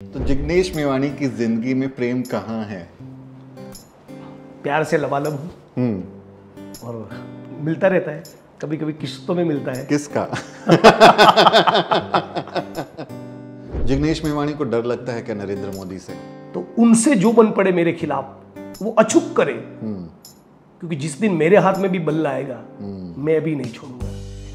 तो जिग्नेश मेवाणी की जिंदगी में प्रेम कहाँ है? प्यार से लबालब हूँ और मिलता रहता है, कभी कभी किश्तों में मिलता है। किसका? जिग्नेश मेवाणी को डर लगता है क्या नरेंद्र मोदी से? तो उनसे जो बन पड़े मेरे खिलाफ वो अचूक करे, क्योंकि जिस दिन मेरे हाथ में भी बल्ला आएगा मैं भी नहीं छोड़ूंगा।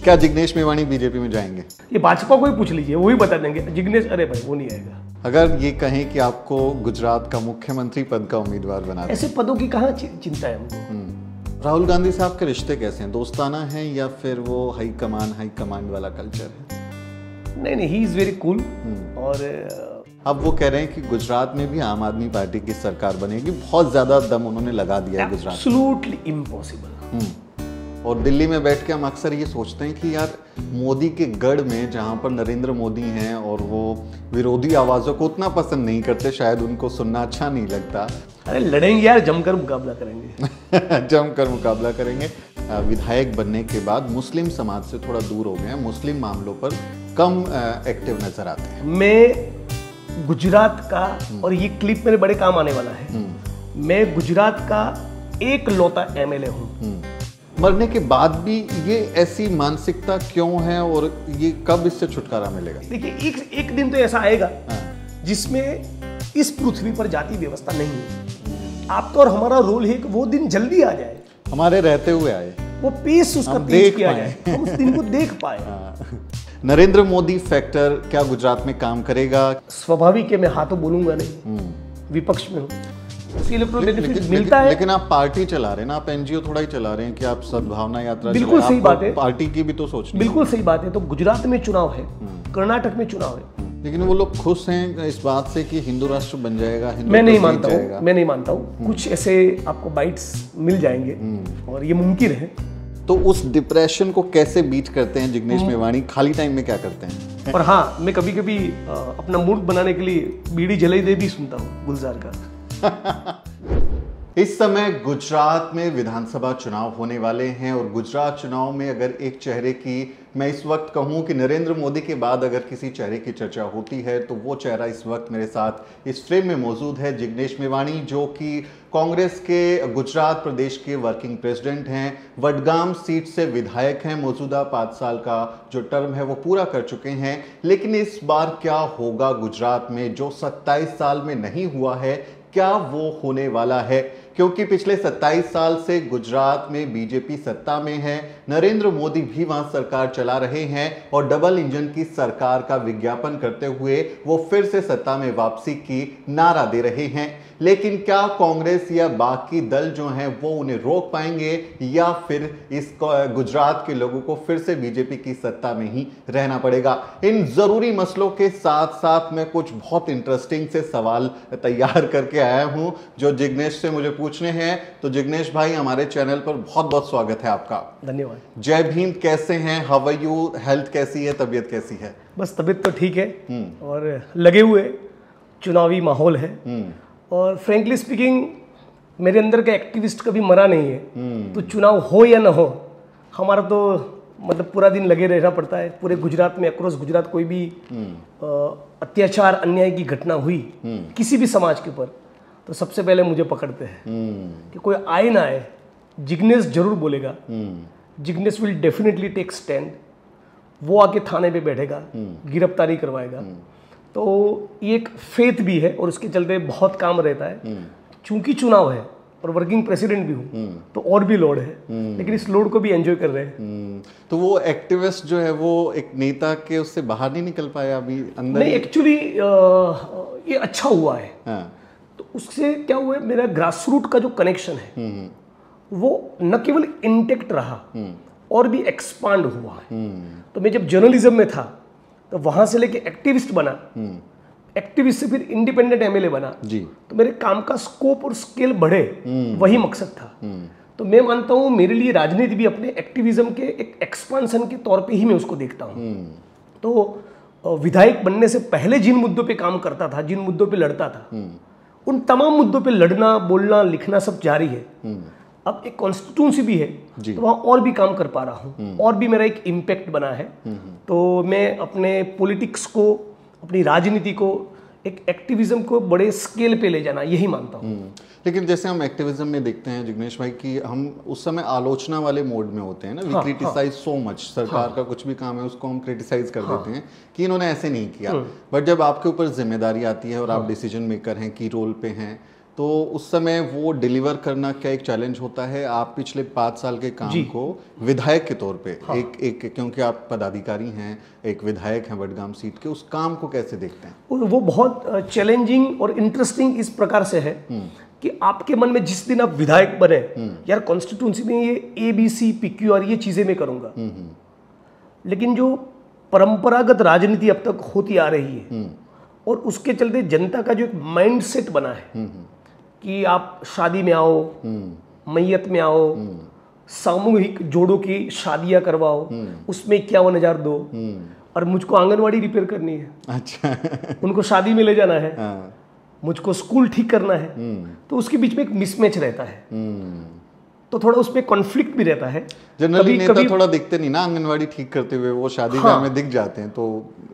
क्या जिग्नेश मेवाणी बीजेपी में जाएंगे? ये भाजपा को ही पूछ लीजिए, वो ही बता देंगे। जिग्नेश, अरे भाई वो नहीं आएगा। अगर ये कहें कि आपको गुजरात का मुख्यमंत्री पद का उम्मीदवार बना दें, ऐसे पदों की कहाँ चिंता है हमको। राहुल गांधी साहब के रिश्ते कैसे हैं? दोस्ताना हैं या फिर वो हाई कमांड वाला कल्चर है? नहीं, ही इज वेरी कूल। और अब वो कह रहे हैं कि गुजरात में भी आम आदमी पार्टी की सरकार बनेगी। बहुत ज्यादा दम उन्होंने लगा दिया है गुजरात। Absolutely impossible. और दिल्ली में बैठ के हम अक्सर ये सोचते हैं कि यार मोदी के गढ़ में जहां पर नरेंद्र मोदी हैं और वो विरोधी आवाजों को उतना पसंद नहीं करते, शायद उनको सुनना अच्छा नहीं लगता। अरे लड़ेंगे यार, जमकर मुकाबला करेंगे। जमकर मुकाबला करेंगे। विधायक बनने के बाद मुस्लिम समाज से थोड़ा दूर हो गए हैं, मुस्लिम मामलों पर कम एक्टिव नजर आते हैं। मैं गुजरात का, और ये क्लिप मेरे बड़े काम आने वाला है, मैं गुजरात का एक लौता एमएलए हूँ। मरने के बाद भी ये ऐसी मानसिकता क्यों है और ये कब इससे छुटकारा मिलेगा? देखिए, एक दिन तो ऐसा आएगा जिसमें इस पृथ्वी पर जाति व्यवस्था नहीं है। आपका और हमारा रोल है कि वो दिन जल्दी आ जाए, हमारे रहते हुए आए, वो पेस उसका तेज किया जाए, हम उस दिन को देख पाए। नरेंद्र मोदी फैक्टर क्या गुजरात में काम करेगा? स्वाभाविक है, मैं हाँ तो बोलूंगा नहीं, विपक्ष में हूँ, मिलता है। लेकिन आप पार्टी चला रहे हैं ना, आप एनजीओ थोड़ा ही चला रहे हैं कि आप सद्भावना यात्रा। बिल्कुल सही बात है, पार्टी की भी तो सोचनी। बिल्कुल सही बात है। तो गुजरात में चुनाव है, कर्नाटक में चुनाव है, लेकिन वो लोग खुश हैं इस बात से कि हिंदू राष्ट्र बन जाएगा। मैं नहीं मानता हूँ। कुछ ऐसे आपको बाइट्स मिल जाएंगे और ये मुमकिन है। तो उस डिप्रेशन को कैसे बीट करते हैं जिग्नेश मेवाणी? खाली टाइम में क्या करते हैं? और हाँ, मैं कभी कभी अपना मूड बनाने के लिए बीड़ी जलाई दे भी सुनता हूँ गुलजार का। इस समय गुजरात में विधानसभा चुनाव होने वाले हैं और गुजरात चुनाव में अगर एक चेहरे की, मैं इस वक्त कहूं कि नरेंद्र मोदी के बाद अगर किसी चेहरे की चर्चा होती है तो वो चेहरा इस वक्त मेरे साथ इस फ्रेम में मौजूद है, जिग्नेश मेवाणी, जो कि कांग्रेस के गुजरात प्रदेश के वर्किंग प्रेसिडेंट हैं। वडगाम सीट से विधायक हैं, मौजूदा 5 साल का जो टर्म है वो पूरा कर चुके हैं। लेकिन इस बार क्या होगा गुजरात में जो 27 साल में नहीं हुआ है, क्या वो होने वाला है? क्योंकि पिछले 27 साल से गुजरात में बीजेपी सत्ता में है, नरेंद्र मोदी भी वहां सरकार चला रहे हैं और डबल इंजन की सरकार का विज्ञापन करते हुए वो फिर से सत्ता में वापसी की नारा दे रहे हैं। लेकिन क्या कांग्रेस या बाकी दल जो हैं वो उन्हें रोक पाएंगे या फिर इस गुजरात के लोगों को फिर से बीजेपी की सत्ता में ही रहना पड़ेगा? इन जरूरी मसलों के साथ साथ मैं कुछ बहुत इंटरेस्टिंग से सवाल तैयार करके आया हूं जो जिग्नेश से मुझे पूछने हैं। तो जिग्नेश भाई, हमारे चैनल पर बहुत बहुत स्वागत है आपका। धन्यवाद। जय भीम। कैसे हैं? How are you? हेल्थ कैसी है? तबीयत कैसी है? बस तबीयत तो ठीक है और लगे हुए चुनावी माहौल है। और फ्रेंकली स्पीकिंग, मेरे अंदर का एक्टिविस्ट कभी मरा नहीं है। तो चुनाव हो या ना हो, हमारा तो मतलब पूरा दिन लगे रहना पड़ता है। पूरे गुजरात में, अक्रॉस गुजरात, कोई भी अत्याचार, अन्याय की घटना हुई किसी भी समाज के ऊपर, तो सबसे पहले मुझे पकड़ते हैं कि कोई आए ना आए, जिग्नेश जरूर बोलेगा। Jignesh will definitely take stand. वो आके थाने पे बैठेगा, गिरफ्तारी करवाएगा। तो ये एक फेथ भी है और उसके चलते बहुत काम रहता है। चूंकि चुनाव है और वर्किंग प्रेसिडेंट भी हूँ तो और भी लोड है, लेकिन इस लोड को भी एंजॉय कर रहे हैं। तो वो एक्टिविस्ट जो है वो एक नेता के उससे बाहर नहीं निकल पाया अभी अंदर? नहीं, एक्चुअली ये अच्छा हुआ है। तो उससे क्या हुआ है, मेरा ग्रास रूट का जो कनेक्शन है वो न केवल इंटेक्ट रहा और भी एक्सपांड हुआ है। तो मैं जब जर्नलिज्म में था तो वहां से लेके एक्टिविस्ट बना, एक्टिविस्ट से फिर इंडिपेंडेंट एमएलए बना जी। तो मेरे काम का स्कोप और स्केल बढ़े, वही मकसद था। तो मैं मानता हूं मेरे लिए राजनीति भी अपने एक्टिविज्म के एक एक्सपांशन के तौर पे ही मैं उसको देखता हूं। तो विधायक बनने से पहले जिन मुद्दों पे काम करता था, जिन मुद्दों पे लड़ता था, उन तमाम मुद्दों पे लड़ना, बोलना, लिखना सब जारी है। अब एक कॉन्स्टिट्यूंसी भी है तो वहाँ और भी काम कर पा रहा हूँ और भी मेरा एक इम्पैक्ट बना है। तो मैं अपने पॉलिटिक्स को, अपनी राजनीति को एक एक्टिविज्म को बड़े स्केल पे ले जाना, यही मानता हूँ। लेकिन जैसे हम एक्टिविज्म में देखते हैं जिग्नेश भाई कि हम उस समय आलोचना वाले मोड में होते हैं ना, वी क्रिटिसाइज सो मच, सरकार का कुछ भी काम है उसको हम क्रिटिसाइज कर देते हैं कि इन्होंने ऐसे नहीं किया। बट जब आपके ऊपर जिम्मेदारी आती है और आप डिसीजन मेकर हैं, की रोल पे हैं, तो उस समय वो डिलीवर करना क्या एक चैलेंज होता है? आप पिछले 5 साल के काम को विधायक के तौर पे एक क्योंकि आप पदाधिकारी हैं, एक विधायक हैं वडगाम सीट के, उस काम को कैसे देखते हैं? वो बहुत चैलेंजिंग और इंटरेस्टिंग इस प्रकार से है कि आपके मन में जिस दिन आप विधायक बने, यार कॉन्स्टिट्यूंसी में ये ABC PQR ये चीजें मैं करूंगा, लेकिन जो परंपरागत राजनीति अब तक होती आ रही है और उसके चलते जनता का जो एक माइंड सेट बना है कि आप शादी में आओ, मैयत में आओ, सामूहिक जोड़ों की शादियां करवाओ, उसमें 51,000 दो, और मुझको आंगनवाड़ी रिपेयर करनी है, अच्छा उनको शादी में ले जाना है, मुझको स्कूल ठीक करना है, तो उसके बीच में एक मिसमैच रहता है। तो थोड़ा उसमें कॉन्फ्लिक्ट भी रहता है। जनरली नेता थोड़ा दिखते नहीं ना आंगनवाड़ी ठीक करते हुए, वो शादी ब्याह में दिख जाते हैं, तो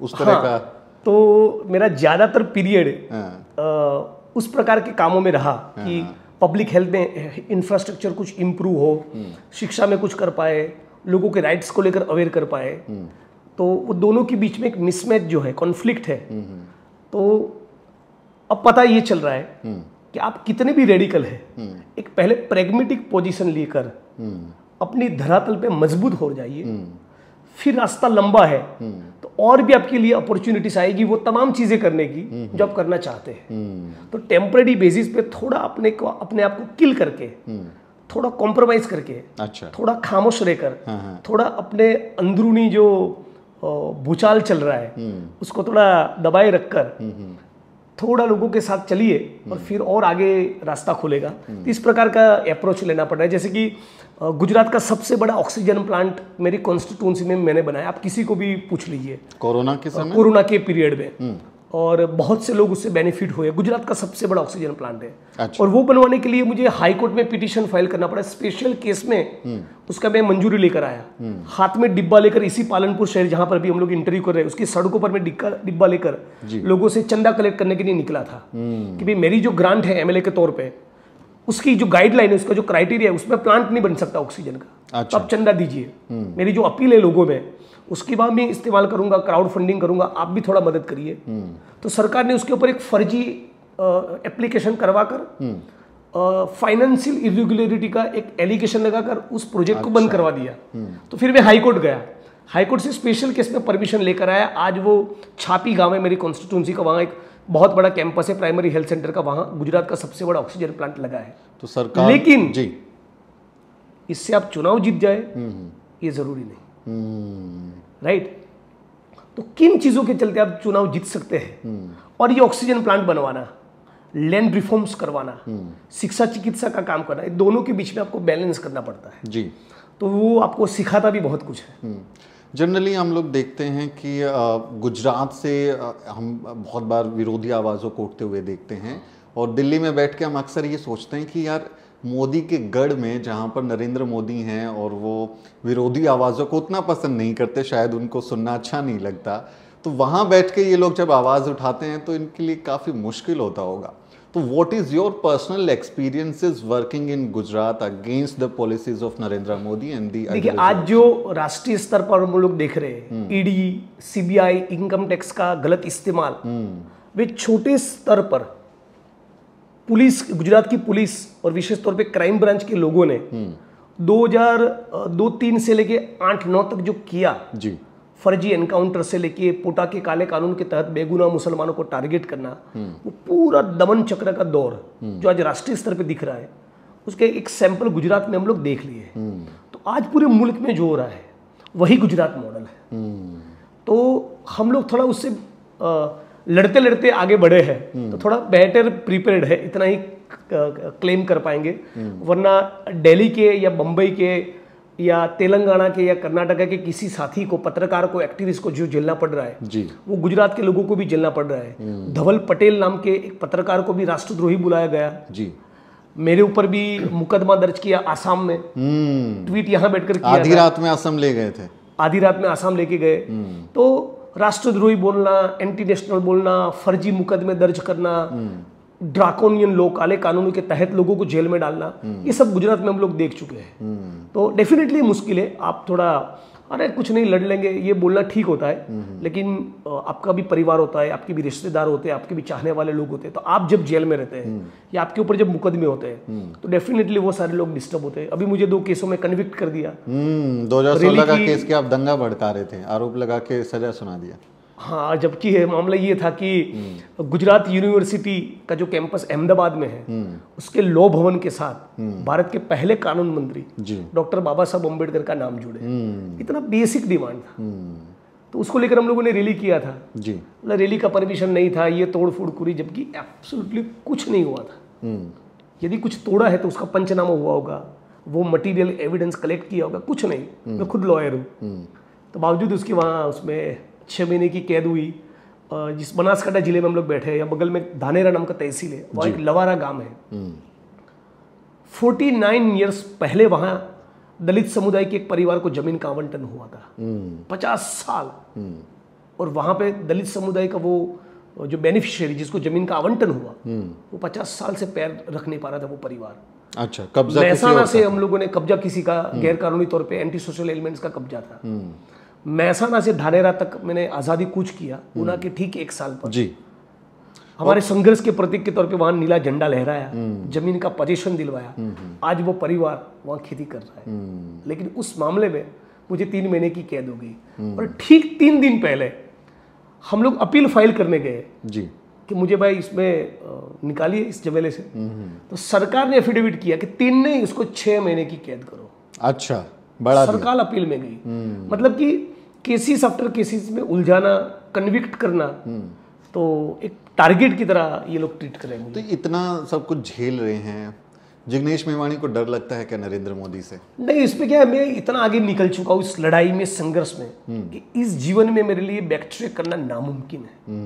उस तरह का। तो मेरा ज्यादातर पीरियड उस प्रकार के कामों में रहा कि पब्लिक हेल्थ में इंफ्रास्ट्रक्चर कुछ इम्प्रूव हो, शिक्षा में कुछ कर पाए, लोगों के राइट्स को लेकर अवेयर कर पाए। तो वो दोनों के बीच में एक मिसमैच जो है, कॉन्फ्लिक्ट है। तो अब पता ये चल रहा है कि आप कितने भी रेडिकल है, एक पहले प्रेग्मेटिक पोजीशन लेकर अपनी धरातल पे मजबूत हो जाइए, फिर रास्ता लंबा है तो और भी आपके लिए अपॉर्चुनिटीज आएगी वो तमाम चीजें करने की जो आप करना चाहते हैं। तो टेम्परेरी बेसिस पे थोड़ा अपने आप को किल करके, थोड़ा कॉम्प्रोमाइज करके, अच्छा, थोड़ा खामोश रहकर, थोड़ा अपने अंदरूनी जो भूचाल चल रहा है उसको थोड़ा दबाए रखकर थोड़ा लोगों के साथ चलिए और फिर और आगे रास्ता खुलेगा। तो इस प्रकार का अप्रोच लेना पड़ रहा है। जैसे कि गुजरात का सबसे बड़ा ऑक्सीजन प्लांट मेरी कॉन्स्टिट्यूंसी में मैंने बनाया, आप किसी को भी पूछ लीजिए, कोरोना के समय, कोरोना के पीरियड में, और बहुत से लोग उससे बेनिफिट हुए। गुजरात का सबसे बड़ा ऑक्सीजन प्लांट है। अच्छा। और वो बनवाने के लिए मुझे हाई कोर्ट में पिटीशन फाइल करना पड़ा। स्पेशल केस में उसका मैं मंजूरी लेकर आया, हाथ में डिब्बा लेकर, इसी पालनपुर शहर जहां पर भी हम लोग इंटरव्यू कर रहे हैं उसकी सड़कों पर मैं डिब्बा लेकर लोगों से चंदा कलेक्ट करने के लिए निकला था कि भाई मेरी जो ग्रांट है MLA के तौर पर, उसकी जो गाइडलाइन है, उसका जो क्राइटेरिया है, उसमें प्लांट नहीं बन सकता ऑक्सीजन का। अच्छा। तो आप चंदा दीजिए। मेरी जो अपील है लोगों में, उसकी बात मैं इस्तेमाल करूंगा, क्राउड फंडिंग करूंगा, आप भी थोड़ा मदद करिए। तो सरकार ने उसके ऊपर एक फर्जी एप्लीकेशन करवाकर फाइनेंशियल इरेगुलरिटी का एक एलिगेशन लगाकर उस प्रोजेक्ट को बंद करवा दिया। तो फिर मैं हाई कोर्ट गया, हाई कोर्ट से स्पेशल केस में परमिशन लेकर आया। आज वो छापी गांव है मेरी कॉन्स्टिट्यूंसी का, वहाँ एक बहुत बड़ा कैंपस है प्राइमरी हेल्थ सेंटर का, वहाँ गुजरात का सबसे बड़ा ऑक्सीजन प्लांट लगा है। तो सरकार, लेकिन जी, इससे आप चुनाव जीत जाए ये जरूरी नहीं, राइट। तो किन चीजों के चलते आप चुनाव जीत सकते हैं? और ये ऑक्सीजन प्लांट बनवाना, लैंड रिफॉर्म्स करवाना, शिक्षा चिकित्सा का काम करना, दोनों के बीच में आपको बैलेंस करना पड़ता है जी। तो वो आपको सिखाता भी बहुत कुछ है। जनरली हम लोग देखते हैं कि गुजरात से हम बहुत बार विरोधी आवाज़ों को उठते हुए देखते हैं, और दिल्ली में बैठ के हम अक्सर ये सोचते हैं कि यार मोदी के गढ़ में जहाँ पर नरेंद्र मोदी हैं और वो विरोधी आवाज़ों को उतना पसंद नहीं करते, शायद उनको सुनना अच्छा नहीं लगता, तो वहाँ बैठ के ये लोग जब आवाज़ उठाते हैं तो इनके लिए काफ़ी मुश्किल होता होगा। तो what is your personal experiences working in Gujarat against the policies of Narendra Modi and the? देखिए, आज जो राष्ट्रीय स्तर पर हम लोग देख रहे हैं, ED, CBI, इनकम टैक्स का गलत इस्तेमाल, वे छोटे स्तर पर पुलिस, गुजरात की पुलिस और विशेष तौर पे क्राइम ब्रांच के लोगों ने 2002-03 से लेके 8-9 तक जो किया जी, फर्जी एनकाउंटर से लेके पोटा के काले कानून के तहत बेगुनाह मुसलमानों को टारगेट करना, वो पूरा दमन चक्र का दौर जो आज राष्ट्रीय स्तर पे दिख रहा है, उसके एक सैंपल गुजरात में हम लोग देख लिए। तो आज पूरे मुल्क में जो हो रहा है वही गुजरात मॉडल है। तो हम लोग थोड़ा उससे लड़ते लड़ते आगे बढ़े हैं, तो थोड़ा बेटर प्रिपेयर्ड है, इतना ही क्लेम कर पाएंगे। वरना दिल्ली के या बम्बई के या तेलंगाना के या कर्नाटका के किसी साथी को, पत्रकार को, एक्टिविस्ट को जो झेलना पड़ रहा है जी, वो गुजरात के लोगों को भी झेलना पड़ रहा है। धवल पटेल नाम के एक पत्रकार को भी राष्ट्रद्रोही बुलाया गया जी। मेरे ऊपर भी मुकदमा दर्ज किया आसाम में, ट्वीट यहाँ बैठकर किया, आधी रात में आसाम ले गए थे, आधी रात में आसाम लेके गए। तो राष्ट्रद्रोही बोलना, एंटी नेशनल बोलना, फर्जी मुकदमे दर्ज करना, ड्राकोनियन लॉ, काले कानूनों के तहत लोगों को जेल में डालना, ये सब गुजरात में हम लोग देख चुके हैं। तो डेफिनेटली मुश्किल है। आप थोड़ा अरे कुछ नहीं लड़ लेंगे ये बोलना ठीक होता है, लेकिन आपका भी परिवार होता है, आपके भी रिश्तेदार होते हैं, आपके भी चाहने वाले लोग होते हैं। तो आप जब जेल में रहते हैं या आपके ऊपर जब मुकदमे होते हैं तो डेफिनेटली वो सारे लोग डिस्टर्ब होते हैं। अभी मुझे 2 केसों में कन्विक्ट कर दिया। 2016 का केस के आप दंगा भड़का रहे थे, आरोप लगा के सजा सुना दिया। हाँ, जबकि मामला ये था कि गुजरात यूनिवर्सिटी का जो कैंपस अहमदाबाद में है उसके लॉ भवन के साथ भारत के पहले कानून मंत्री डॉक्टर बाबा साहब अम्बेडकर का नाम जुड़े। इतना बेसिक डिमांड था, तो उसको लेकर हम लोगों ने रैली किया था जी। मतलब रैली का परमिशन नहीं था, ये तोड़ फोड़ करी, जबकि एब्सोल्युटली कुछ नहीं हुआ था। यदि कुछ तोड़ा है तो उसका पंचनामा हुआ होगा, वो मटेरियल एविडेंस कलेक्ट किया होगा, कुछ नहीं। मैं खुद लॉयर हूँ, तो बावजूद उसकी वहाँ उसमें 6 महीने की कैद हुई। जिस बनासकांठा जिले में हम लोग बैठे हैं, या बगल में धानेरा नाम का तहसील है, वहाँ एक लवारा गांव है। 49 ईयर्स पहले वहाँ दलित समुदाय के एक परिवार को जमीन का आवंटन हुआ था, 50 साल। और वहाँ पे दलित समुदाय का वो जो बेनिफिशियरी जिसको जमीन का आवंटन हुआ, वो 50 साल से पैर रख नहीं पा रहा था वो परिवार। अच्छा, कब्जा महसाना से हम लोगों ने कब्जा किसी का गैर कानूनी तौर पे एंटी सोशल एलिमेंट्स का कब्जा था। महसाना से धानेरा तक मैंने आज़ादी कूच किया, ऊना के ठीक 1 साल पर जी। हमारे संघर्ष के प्रतीक के तौर पे वहां नीला झंडा लहराया, जमीन का पोजीशन दिलवाया। आज वो परिवार वहां खेती कर रहा है, लेकिन उस मामले में मुझे 3 महीने की कैद हो गई। और ठीक 3 दिन पहले हम लोग अपील फाइल करने गए जी कि मुझे भाई इसमें निकालिए इस झमेले से। तो सरकार ने एफिडेविट किया कि 3 नहीं, इसको 6 महीने की कैद करो। अच्छा, बड़ा सरकार अपील में गई। मतलब कि केसेस आफ्टर केसेस में उलझाना, कन्विक्ट करना, तो एक टारगेट की तरह ये लोग ट्रीट कर रहे हैं। तो इतना सब कुछ झेल रहे हैं, जिग्नेश मेवाणी को डर लगता है क्या नरेंद्र मोदी से? नहीं, इसमें क्या है, मैं इतना आगे निकल चुका हूँ इस लड़ाई में, संघर्ष में, कि इस जीवन में मेरे लिए बैक ट्रैक करना नामुमकिन है।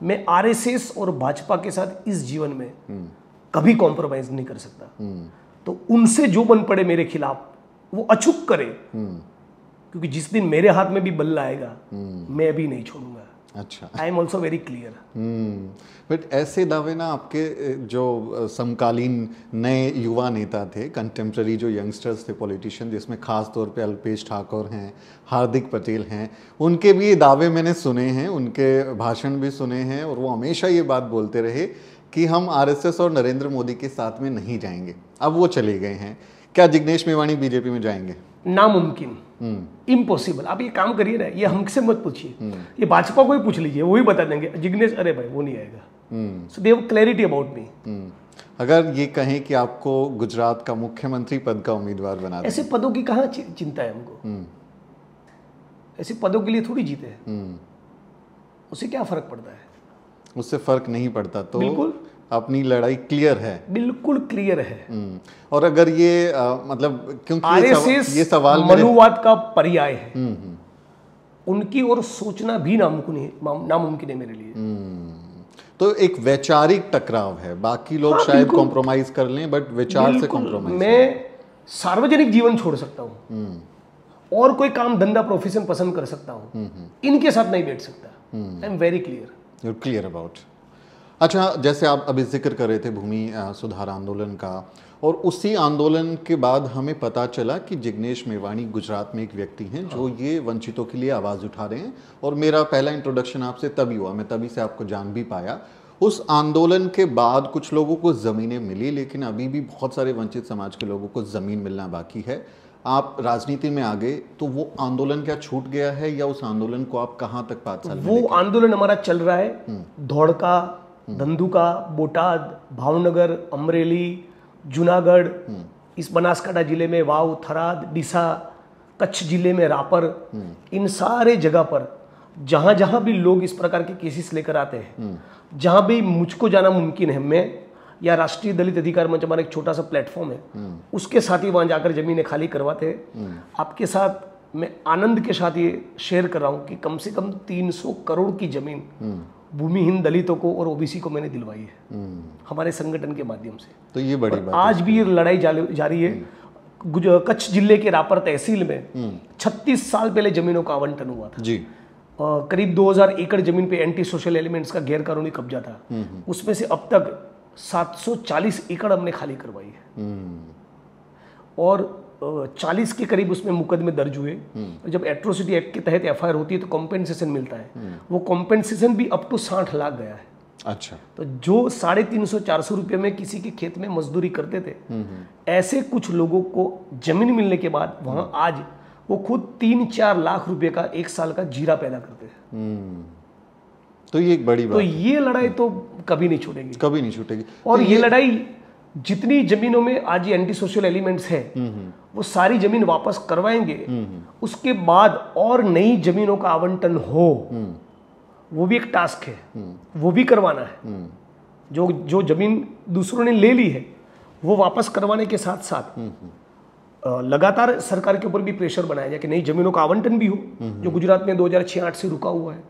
मैं आरएसएस और भाजपा के साथ इस जीवन में कभी कॉम्प्रोमाइज नहीं कर सकता। तो उनसे जो बन पड़े मेरे खिलाफ वो अचूक करे, क्योंकि जिस दिन मेरे हाथ में भी बल्ला आएगा मैं भी नहीं छोड़ूंगा। अच्छा, I am also very clear. But ऐसे दावे ना आपके जो समकालीन नए युवा नेता थे, कंटेम्प्रेरी जो यंगस्टर्स थे पॉलिटिशियन, जिसमें खास तौर पे अल्पेश ठाकुर हैं, हार्दिक पटेल हैं, उनके भी ये दावे मैंने सुने हैं, उनके भाषण भी सुने हैं, और वो हमेशा ये बात बोलते रहे कि हम आरएसएस और नरेंद्र मोदी के साथ में नहीं जाएंगे। अब वो चले गए हैं, क्या जिग्नेश मेवाणी बीजेपी में जाएंगे? नामुमकिन, इम्पॉसिबल। आप ये काम करिए ना, ये हमसे मत पूछिए, ये भाजपा को ही पूछ लीजिए, वो ही बता देंगे जिग्नेश, अरे भाई वो नहीं आएगा। So they have clarity about me. अगर ये कहें कि आपको गुजरात का मुख्यमंत्री पद का उम्मीदवार बना दें, ऐसे पदों की कहाँ चिंता है हमको? ऐसे पदों के लिए थोड़ी जीते हैं, उससे क्या फर्क पड़ता है? उससे फर्क नहीं पड़ता, तो बिल्कुल अपनी लड़ाई क्लियर है। बिल्कुल क्लियर है। और अगर ये मतलब क्योंकि आरएसएस ये सवाल मनुवाद का पर्याय है, उनकी ओर सोचना भी नामुमकिन है मेरे लिए। तो एक वैचारिक टकराव है, बाकी लोग शायद कॉम्प्रोमाइज कर लें, बट विचार से कॉम्प्रोमाइज। मैं सार्वजनिक जीवन छोड़ सकता हूँ और कोई काम धंधा प्रोफेशन पसंद कर सकता हूँ, इनके साथ नहीं बैठ सकता। I am very clear. You are clear about. अच्छा, जैसे आप अभी जिक्र कर रहे थे भूमि सुधार आंदोलन का, और उसी आंदोलन के बाद हमें पता चला कि जिग्नेश मेवाणी गुजरात में एक व्यक्ति हैं जो ये वंचितों के लिए आवाज़ उठा रहे हैं। और मेरा पहला इंट्रोडक्शन आपसे तभी हुआ, मैं तभी से आपको जान भी पाया। उस आंदोलन के बाद कुछ लोगों को ज़मीनें मिली, लेकिन अभी भी बहुत सारे वंचित समाज के लोगों को ज़मीन मिलना बाकी है। आप राजनीति में आ गए, तो वो आंदोलन क्या छूट गया है, या उस आंदोलन को आप कहाँ तक 5 साल? वो आंदोलन हमारा चल रहा है, धौड़का, धंधुका, बोटाद, भावनगर, अमरेली, जूनागढ़, इस बनासकांठा जिले में वाव, थराद, डीसा, कच्छ जिले में रापर, इन सारे जगह पर जहाँ जहाँ भी लोग इस प्रकार के केसेस लेकर आते हैं, जहाँ भी मुझको जाना मुमकिन है, मैं या राष्ट्रीय दलित अधिकार मंच, हमारा एक छोटा सा प्लेटफॉर्म है, उसके साथ ही वहाँ जाकर जमीनें खाली करवाते हैं। आपके साथ मैं आनंद के साथ ये शेयर कर रहा हूँ कि कम से कम 300 करोड़ की जमीन भूमिहीन दलितों को और ओबीसी को मैंने दिलवाई है हमारे संगठन के माध्यम से। तो ये बड़ी बात आज भी ये लड़ाई जारी है। कच्छ जिले के रापर तहसील में 36 साल पहले जमीनों का आवंटन हुआ था जी। करीब 2000 एकड़ जमीन पे एंटी सोशल एलिमेंट्स का गैर कानूनी कब्जा था। उसमें से अब तक 740 एकड़ हमने खाली करवाई है और 40 के करीब उसमें मुकदमे दर्ज हुए। जब एट्रोसिटी एक्ट के तहत एफआईआर होती है तो कॉम्पेंसेशन मिलता है, वो कॉम्पेंसेशन भी अप टू 60 लाख गया है। अच्छा। तो जो 350-400 रुपये में किसी के खेत में मजदूरी करते थे, ऐसे कुछ लोगों को जमीन मिलने के बाद वहां आज वो खुद 3-4 लाख रुपए का एक साल का जीरा पैदा करते हैं। तो ये एक बड़ी बात तो ये लड़ाई तो कभी नहीं छूटेगी, कभी नहीं छूटेगी। और तो ये लड़ाई जितनी जमीनों में आज ये एंटी सोशल एलिमेंट्स है वो सारी जमीन वापस करवाएंगे, उसके बाद और नई जमीनों का आवंटन हो, वो भी एक टास्क है, वो भी करवाना है। जो जमीन दूसरों ने ले ली है वो वापस करवाने के साथ साथ लगातार सरकार के ऊपर भी प्रेशर बनाया जाए कि नई जमीनों का आवंटन भी हो, जो गुजरात में 2006-08 से रुका हुआ है।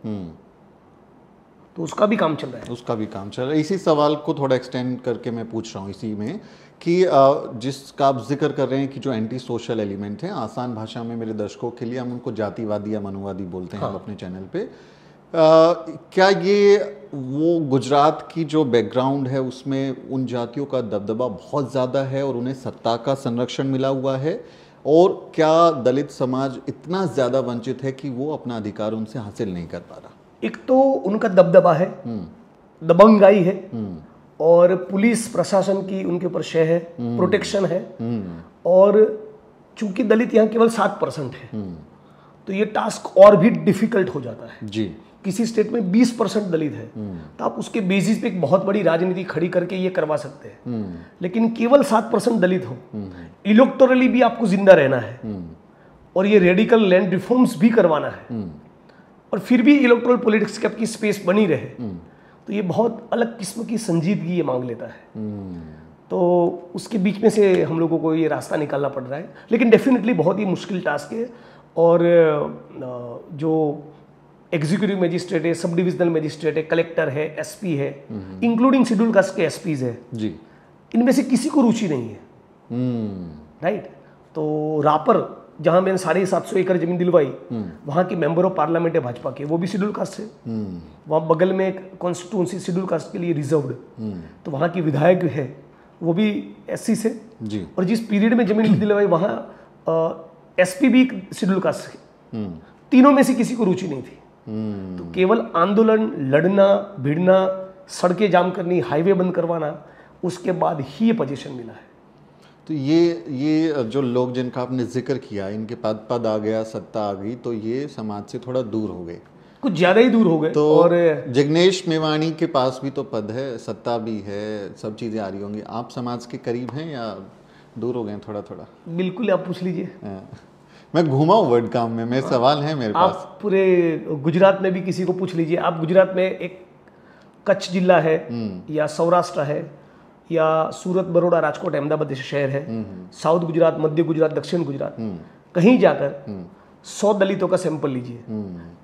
तो उसका भी काम चल रहा है, उसका भी काम चल रहा है। इसी सवाल को थोड़ा एक्सटेंड करके मैं पूछ रहा हूँ इसी में कि जिसका आप जिक्र कर रहे हैं कि जो एंटी सोशल एलिमेंट हैं, आसान भाषा में मेरे दर्शकों के लिए हम उनको जातिवादी या मनुवादी बोलते हैं। हम अपने चैनल पे क्या ये वो गुजरात की जो बैकग्राउंड है उसमें उन जातियों का दबदबा बहुत ज़्यादा है और उन्हें सत्ता का संरक्षण मिला हुआ है, और क्या दलित समाज इतना ज़्यादा वंचित है कि वो अपना अधिकार उनसे हासिल नहीं कर पा रहा? एक तो उनका दबदबा है, दबंगाई है, और पुलिस प्रशासन की उनके ऊपर शय है, प्रोटेक्शन है, और चूंकि दलित यहाँ केवल 7% है तो ये टास्क और भी डिफिकल्ट हो जाता है जी। किसी स्टेट में 20% दलित है तो आप उसके बेसिस पे एक बहुत बड़ी राजनीति खड़ी करके ये करवा सकते हैं, लेकिन केवल 7% दलित हो, इलेक्टोरली भी आपको जिंदा रहना है और ये रेडिकल लैंड रिफॉर्म्स भी करवाना है, और फिर भी इलेक्टोरल पॉलिटिक्स की आपकी स्पेस बनी रहे, तो ये बहुत अलग किस्म की संजीदगी ये मांग लेता है। तो उसके बीच में से हम लोगों को ये रास्ता निकालना पड़ रहा है, लेकिन डेफिनेटली बहुत ही मुश्किल टास्क है। और जो एग्जीक्यूटिव मजिस्ट्रेट है, सब डिविजनल मजिस्ट्रेट है, कलेक्टर है, एसपी है, इंक्लूडिंग शेड्यूल कास्ट के एसपीज है जी, इनमें से किसी को रुचि नहीं है। राइट। तो रापर जहां मैंने 750 एकड़ जमीन दिलवाई, वहां के मेंबर ऑफ पार्लियामेंट है भाजपा के, वो भी शेड्यूल कास्ट है। वहां बगल में एक कॉन्स्टिट्यूंसी शेड्यूल कास्ट के लिए रिजर्व्ड, तो वहां की विधायक है वो भी एससी से जी। और जिस पीरियड में जमीन दिलवाई वहां एसपी भी शेड्यूल कास्ट है। तीनों में से किसी को रुचि नहीं थी। तो केवल आंदोलन, लड़ना, भिड़ना, सड़कें जाम करनी, हाईवे बंद करवाना, उसके बाद ही ये पोजीशन मिला है। तो ये जो लोग जिनका आपने जिक्र किया, इनके पद आ गया, सत्ता आ गई, तो ये समाज से थोड़ा दूर हो गए, कुछ ज्यादा ही दूर हो गए। तो और जिग्नेश मेवाणी के पास भी तो पद है, सत्ता भी है, सब चीजें आ रही होंगी। आप समाज के करीब हैं या दूर हो गए थोड़ा थोड़ा? बिल्कुल, आप पूछ लीजिए। मैं घूमा हूँ वडगाम में, मेरे सवाल हैं मेरे पास। आप पूरे गुजरात में भी किसी को पूछ लीजिए। आप गुजरात में एक कच्छ जिला है या सौराष्ट्र है या सूरत, बड़ौदा, राजकोट, अहमदाबाद जैसे शहर है, साउथ गुजरात, मध्य गुजरात, दक्षिण गुजरात, कहीं जाकर 100 दलितों का सैंपल लीजिए,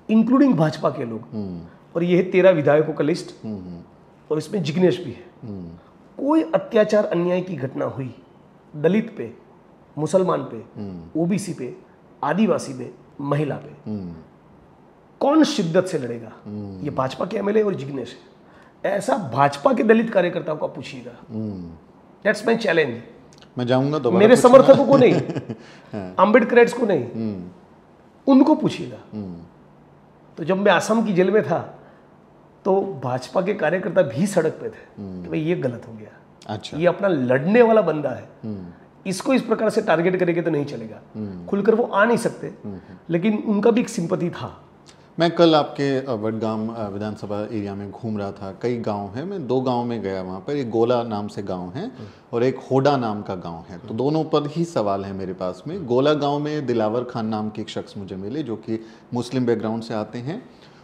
इंक्लूडिंग भाजपा के लोग, और ये है 13 विधायकों का लिस्ट, और इसमें जिग्नेश भी है। कोई अत्याचार, अन्याय की घटना हुई दलित पे, मुसलमान पे, ओबीसी पे, आदिवासी पे, महिला पे, कौन शिद्दत से लड़ेगा? ये भाजपा के एमएलए और जिग्नेश है। ऐसा भाजपा के दलित कार्यकर्ताओं का पूछिएगा। That's my challenge. मैं जाऊंगा तो मेरे समर्थकों को नहीं, अम्बेडकराइट्स को नहीं, उनको पूछिएगा। तो जब मैं आसाम की जेल में था तो भाजपा के कार्यकर्ता भी सड़क पे थे कि भाई ये गलत हो गया। अच्छा। ये अपना लड़ने वाला बंदा है, इसको इस प्रकार से टारगेट करेंगे तो नहीं चलेगा। खुलकर वो आ नहीं सकते, लेकिन उनका भी एक सिंपैथी था। मैं कल आपके वडगाम विधानसभा एरिया में घूम रहा था। कई गांव हैं, मैं 2 गांव में गया। वहाँ पर एक गोला नाम से गांव है और एक होडा नाम का गांव है। तो दोनों पर ही सवाल है मेरे पास में। गोला गांव में दिलावर खान नाम के एक शख्स मुझे मिले जो कि मुस्लिम बैकग्राउंड से आते हैं,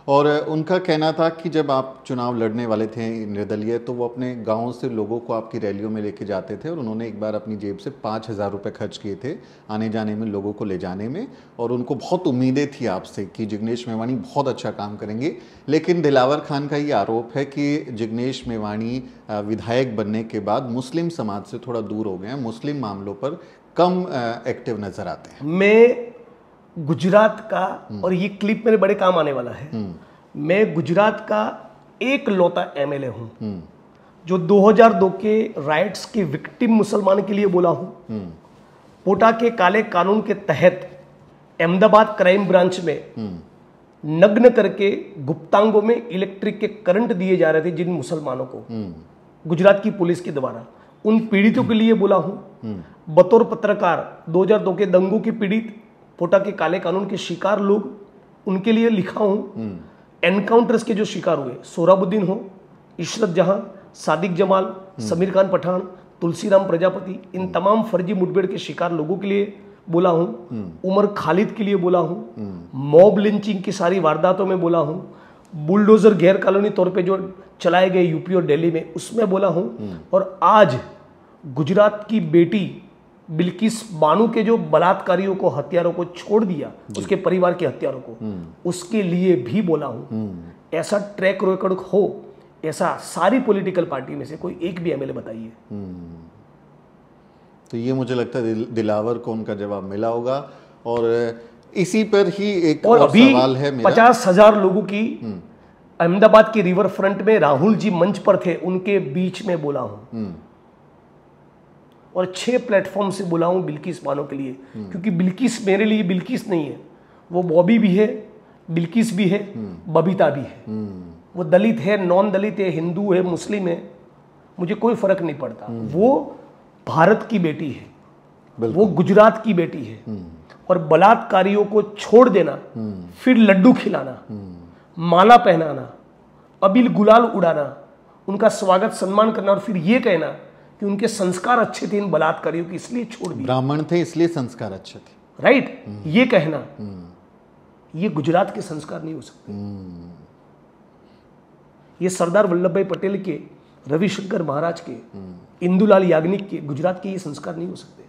और उनका कहना था कि जब आप चुनाव लड़ने वाले थे निर्दलीय, तो वो अपने गांव से लोगों को आपकी रैलियों में लेके जाते थे, और उन्होंने एक बार अपनी जेब से 5,000 रुपये खर्च किए थे आने जाने में, लोगों को ले जाने में, और उनको बहुत उम्मीदें थी आपसे कि जिग्नेश मेवाणी बहुत अच्छा काम करेंगे। लेकिन दिलावर खान का ये आरोप है कि जिग्नेश मेवाणी विधायक बनने के बाद मुस्लिम समाज से थोड़ा दूर हो गए हैं, मुस्लिम मामलों पर कम एक्टिव नज़र आते हैं। मैं गुजरात का, और ये क्लिप मेरे बड़े काम आने वाला है, मैं गुजरात का एक लौता एमएलए हूं जो 2002 के राइट्स के विक्टिम मुसलमान के लिए बोला हूं। पोटा के काले कानून के तहत अहमदाबाद क्राइम ब्रांच में नग्न करके गुप्तांगों में इलेक्ट्रिक के करंट दिए जा रहे थे जिन मुसलमानों को गुजरात की पुलिस के द्वारा, उन पीड़ितों के लिए बोला हूं। बतौर पत्रकार 2002 के दंगों के पीड़ित, पोटा के काले कानून के शिकार लोग, उनके लिए लिखा हूं। एनकाउंटर्स के जो शिकार हुए, सोहराबुद्दीन हो, इशरत जहां, सादिक जमाल, समीर खान पठान, तुलसीराम प्रजापति, इन तमाम फर्जी मुठभेड़ के शिकार लोगों के लिए बोला हूं। उमर खालिद के लिए बोला हूं। मॉब लिंचिंग की सारी वारदातों में बोला हूं। बुलडोजर गैर कानूनी तौर पे जो चलाए गए यूपी और दिल्ली में, उसमें बोला हूं। और आज गुजरात की बेटी बिल्किस बानो के जो बलात्कारियों को, हत्यारों को छोड़ दिया, उसके परिवार के हत्यारों को, उसके लिए भी बोला हूं। ऐसा ट्रैक रिकॉर्ड हो, ऐसा सारी पॉलिटिकल पार्टी में से कोई एक भी एमएलए बताइए। तो ये मुझे लगता है दिलावर को उनका जवाब मिला होगा। और इसी पर ही एक और सवाल है मेरा। 50,000 लोगों की अहमदाबाद के रिवर फ्रंट में राहुल जी मंच पर थे, उनके बीच में बोला हूं। और 6 प्लेटफॉर्म से बोला हूं बिल्किस बानो के लिए, क्योंकि बिल्किस मेरे लिए बिल्किस नहीं है, वो बॉबी भी है, बिल्किस भी है, बबीता भी है। वो दलित है, नॉन दलित है, हिंदू है, मुस्लिम है, मुझे कोई फर्क नहीं पड़ता। वो भारत की बेटी है, वो गुजरात की बेटी है। और बलात्कारियों को छोड़ देना, फिर लड्डू खिलाना, माला पहनाना, अबील गुलाल उड़ाना, उनका स्वागत सम्मान करना, और फिर ये कहना कि उनके संस्कार अच्छे थे इन बलात्कारियों की, इसलिए छोड़ दिया, ब्राह्मण थे इसलिए संस्कार अच्छे थे, राइट, ये कहना, ये गुजरात के संस्कार नहीं हो सकते। ये सरदार वल्लभ भाई पटेल के, रविशंकर महाराज के, इंदुलाल याग्निक के, गुजरात के ये संस्कार नहीं हो सकते।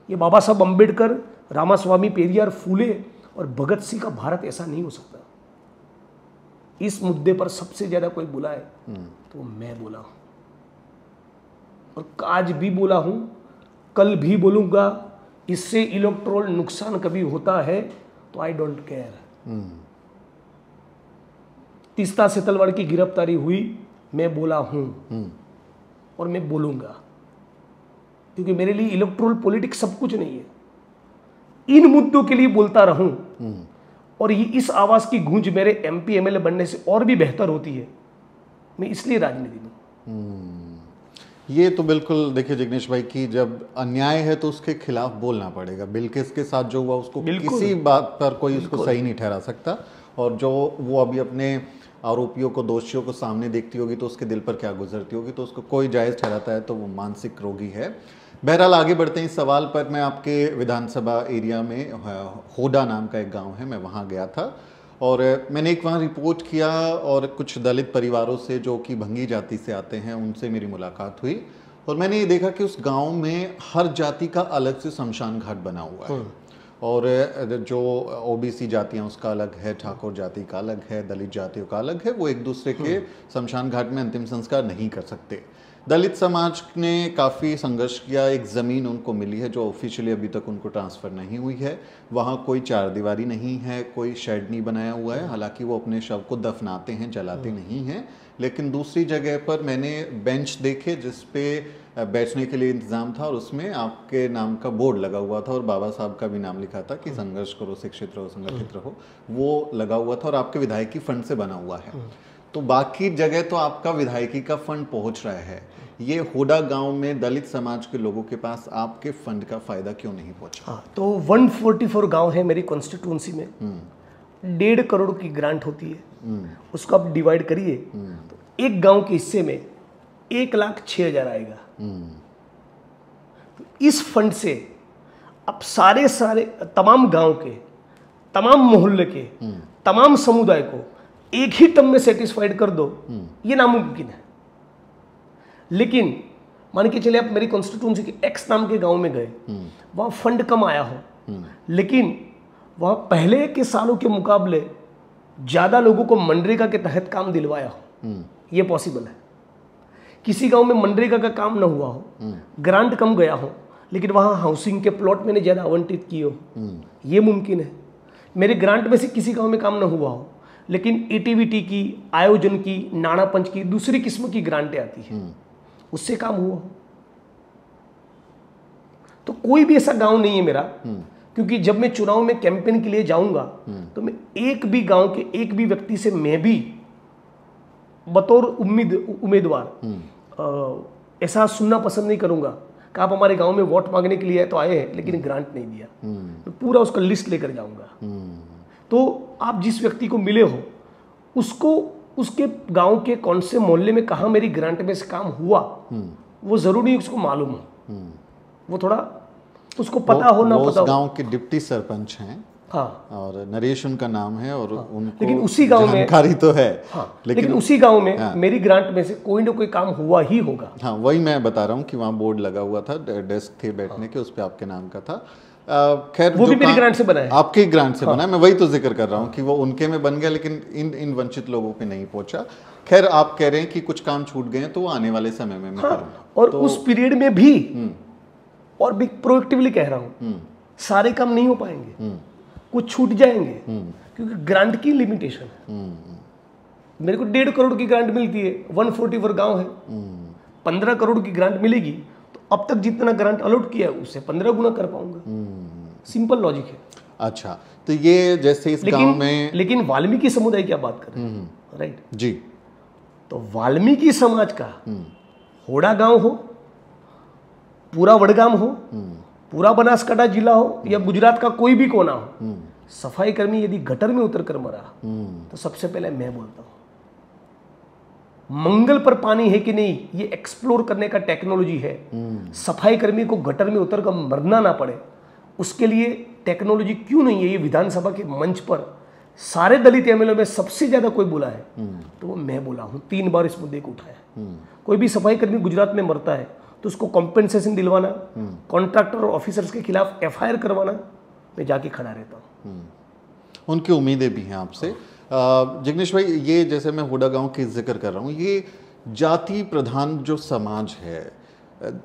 ये बाबा साहब अंबेडकर, रामास्वामी पेरियार, फूले और भगत सिंह का भारत ऐसा नहीं हो सकता। इस मुद्दे पर सबसे ज्यादा कोई बोला है तो मैं बोला हूं, और आज भी बोला हूं, कल भी बोलूंगा। इससे इलेक्टोरल नुकसान कभी होता है तो I don't care. Teesta Setalvad की गिरफ्तारी हुई, मैं बोला हूं और मैं बोलूंगा, क्योंकि मेरे लिए इलेक्टोरल पॉलिटिक्स सब कुछ नहीं है। इन मुद्दों के लिए बोलता रहूं, और ये इस आवाज की गूंज मेरे एमपी एमएलए बनने से और भी बेहतर होती है, मैं इसलिए राजनीति में। ये तो बिल्कुल देखिए जिग्नेश भाई की, जब अन्याय है तो उसके खिलाफ बोलना पड़ेगा। बिल्किस के साथ जो हुआ उसको किसी बात पर कोई उसको सही नहीं ठहरा सकता, और जो वो अभी अपने आरोपियों को, दोषियों को सामने देखती होगी तो उसके दिल पर क्या गुजरती होगी, तो उसको कोई जायज़ ठहराता है तो वो मानसिक रोगी है। बहरहाल आगे बढ़ते हैं इस सवाल पर। मैं आपके विधानसभा एरिया में होडा नाम का एक गांव है, मैं वहां गया था और मैंने एक वहाँ रिपोर्ट किया, और कुछ दलित परिवारों से जो कि भंगी जाति से आते हैं उनसे मेरी मुलाकात हुई, और मैंने ये देखा कि उस गांव में हर जाति का अलग से शमशान घाट बना हुआ है। और जो ओबीसी जातियां उसका अलग है, ठाकुर जाति का अलग है, दलित जातियों का अलग है, वो एक दूसरे के शमशान घाट में अंतिम संस्कार नहीं कर सकते। दलित समाज ने काफ़ी संघर्ष किया, एक ज़मीन उनको मिली है जो ऑफिशियली अभी तक उनको ट्रांसफ़र नहीं हुई है। वहाँ कोई चारदीवारी नहीं है, कोई शेड नहीं बनाया हुआ है, हालांकि वो अपने शव को दफनाते हैं, जलाते नहीं हैं। लेकिन दूसरी जगह पर मैंने बेंच देखे जिस पे बैठने के लिए इंतज़ाम था, और उसमें आपके नाम का बोर्ड लगा हुआ था और बाबा साहब का भी नाम लिखा था कि संघर्ष करो, शिक्षित रहो, संगठित रहो, वो लगा हुआ था और आपके विधायकी फंड से बना हुआ है। तो बाकी जगह तो आपका विधायकी का फंड पहुंच रहा है, ये होडा गांव में दलित समाज के लोगों के पास आपके फंड का फायदा क्यों नहीं पहुंचा? हाँ, तो 144 गांव है मेरी कॉन्स्टिट्यूंसी में, 1.5 करोड़ की ग्रांट होती है, उसको आप डिवाइड करिए तो एक गांव के हिस्से में 1,06,000 आएगा। तो इस फंड से अब सारे तमाम गांव के, तमाम मोहल्ले के, तमाम समुदाय को एक ही टर्म में सेटिस्फाइड कर दो, ये नामुमकिन है। लेकिन मान के चले आप मेरी कॉन्स्टिट्यूंसी के एक्स नाम के गांव में गए, वहां फंड कम आया हो, लेकिन वहां पहले के सालों के मुकाबले ज्यादा लोगों को मनरेगा के तहत काम दिलवाया हो, ये पॉसिबल है। किसी गांव में मनरेगा का काम न हुआ हो, ग्रांट कम गया हो, लेकिन वहाँ हाउसिंग के प्लॉट मैंने ज़्यादा आवंटित किए हो, ये मुमकिन है। मेरे ग्रांट में से किसी गांव में काम न हुआ हो, लेकिन एटीवीटी की, आयोजन की, नाणा पंच की, दूसरी किस्म की ग्रांटें आती हैं, उससे काम हुआ हो। तो कोई भी ऐसा गांव नहीं है मेरा, क्योंकि जब मैं चुनाव में कैंपेन के लिए जाऊंगा तो मैं एक भी गांव के एक भी व्यक्ति से मैं भी बतौर उम्मीदवार ऐसा सुनना पसंद नहीं करूंगा कि आप हमारे गांव में वोट मांगने के लिए तो आए हैं लेकिन ग्रांट नहीं दिया। तो पूरा उसका लिस्ट लेकर जाऊंगा। तो आप जिस व्यक्ति को मिले हो उसको उसके गांव के कौन से मोहल्ले में कहाँ मेरी ग्रांट में से काम हुआ वो जरूरी उसको मालूम हो, वो थोड़ा उसको पता हो ना पता हो। गांव के डिप्टी सरपंच हैं, हाँ, और नरेश उनका नाम है, और उनको लेकिन उसी गांव में जानकारी तो है। हाँ, लेकिन उसी गांव में मेरी ग्रांट में से कोई ना कोई काम हुआ ही होगा। हाँ, वही मैं बता रहा हूँ कि वहाँ बोर्ड लगा हुआ था, डेस्क थे बैठने के, उस पर आपके नाम का था। खैर वो भी मेरी ग्रांट से बना है, आपके ग्रांट से बना है। मैं वही तो जिक्र कर रहा हूँ कि वो उनके में बन गया, लेकिन इन वंचित लोगों पे नहीं पहुंचा। खैर, आप कह रहे हैं कि कुछ काम छूट गए हैं, तो वो आने वाले समय में मैं करूँगा। और उस पीरियड में भी और भी प्रोएक्टिवली कह रहा हूँ, सारे काम नहीं हो पाएंगे, कुछ छूट जाएंगे, क्योंकि ग्रांट की लिमिटेशन है। मेरे को 1.5 करोड़ की ग्रांट मिलती है, 144 गांव है, 15 करोड़ की ग्रांट मिलेगी तो अब तक जितना ग्रांट अलॉट किया है उससे 15 गुना कर पाऊंगा। सिंपल लॉजिक है। अच्छा, तो ये जैसे इस गांव में, लेकिन वाल्मीकि समुदाय की आप बात कर रहे हैं, राइट जी, तो वाल्मीकि समाज का होड़ा गांव हो, पूरा वडगाम हो, पूरा बनासकांठा जिला हो, या गुजरात का कोई भी कोना हो, सफाई कर्मी यदि गटर में उतर कर मरा तो सबसे पहले मैं बोलता हूं मंगल पर पानी है कि नहीं ये एक्सप्लोर करने का टेक्नोलॉजी है। सफाई कर्मी को गटर में उतर कर मरना ना पड़े उसके लिए टेक्नोलॉजी क्यों नहीं है? ये विधानसभा के मंच पर सारे दलित एमएलए में सबसे ज्यादा कोई बोला है तो वो मैं बोला हूं। 3 बार इस मुद्दे को उठाया। कोई भी सफाई कर्मी गुजरात में मरता है तो उसको कॉम्पेंसेशन दिलवाना, कॉन्ट्रैक्टर और ऑफिसर्स के खिलाफ एफआईआर करवाना, मैं जाके खड़ा रहता हूँ। उनकी उम्मीदें भी हैं आपसे। जिग्नेश भाई, ये जैसे मैं हुडा गांव की जिक्र कर रहा हूँ, ये जाति प्रधान जो समाज है,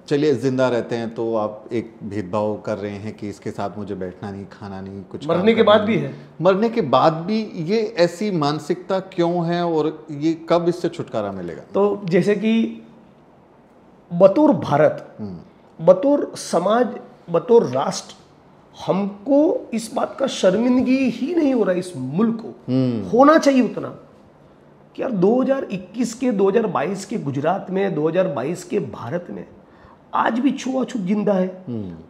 चलिए जिंदा रहते हैं तो आप एक भेदभाव कर रहे हैं कि इसके साथ मुझे बैठना नहीं, खाना नहीं, कुछ मरने के बाद भी है। मरने के बाद भी ये ऐसी मानसिकता क्यों है और ये कब इससे छुटकारा मिलेगा? तो जैसे कि बतौर भारत, बतौर समाज, बतौर राष्ट्र हमको इस बात का शर्मिंदगी ही नहीं हो रहा है। इस मुल्क को होना चाहिए उतना कि यार 2021 के 2022 के गुजरात में, 2022 के भारत में आज भी छुआछूत जिंदा है,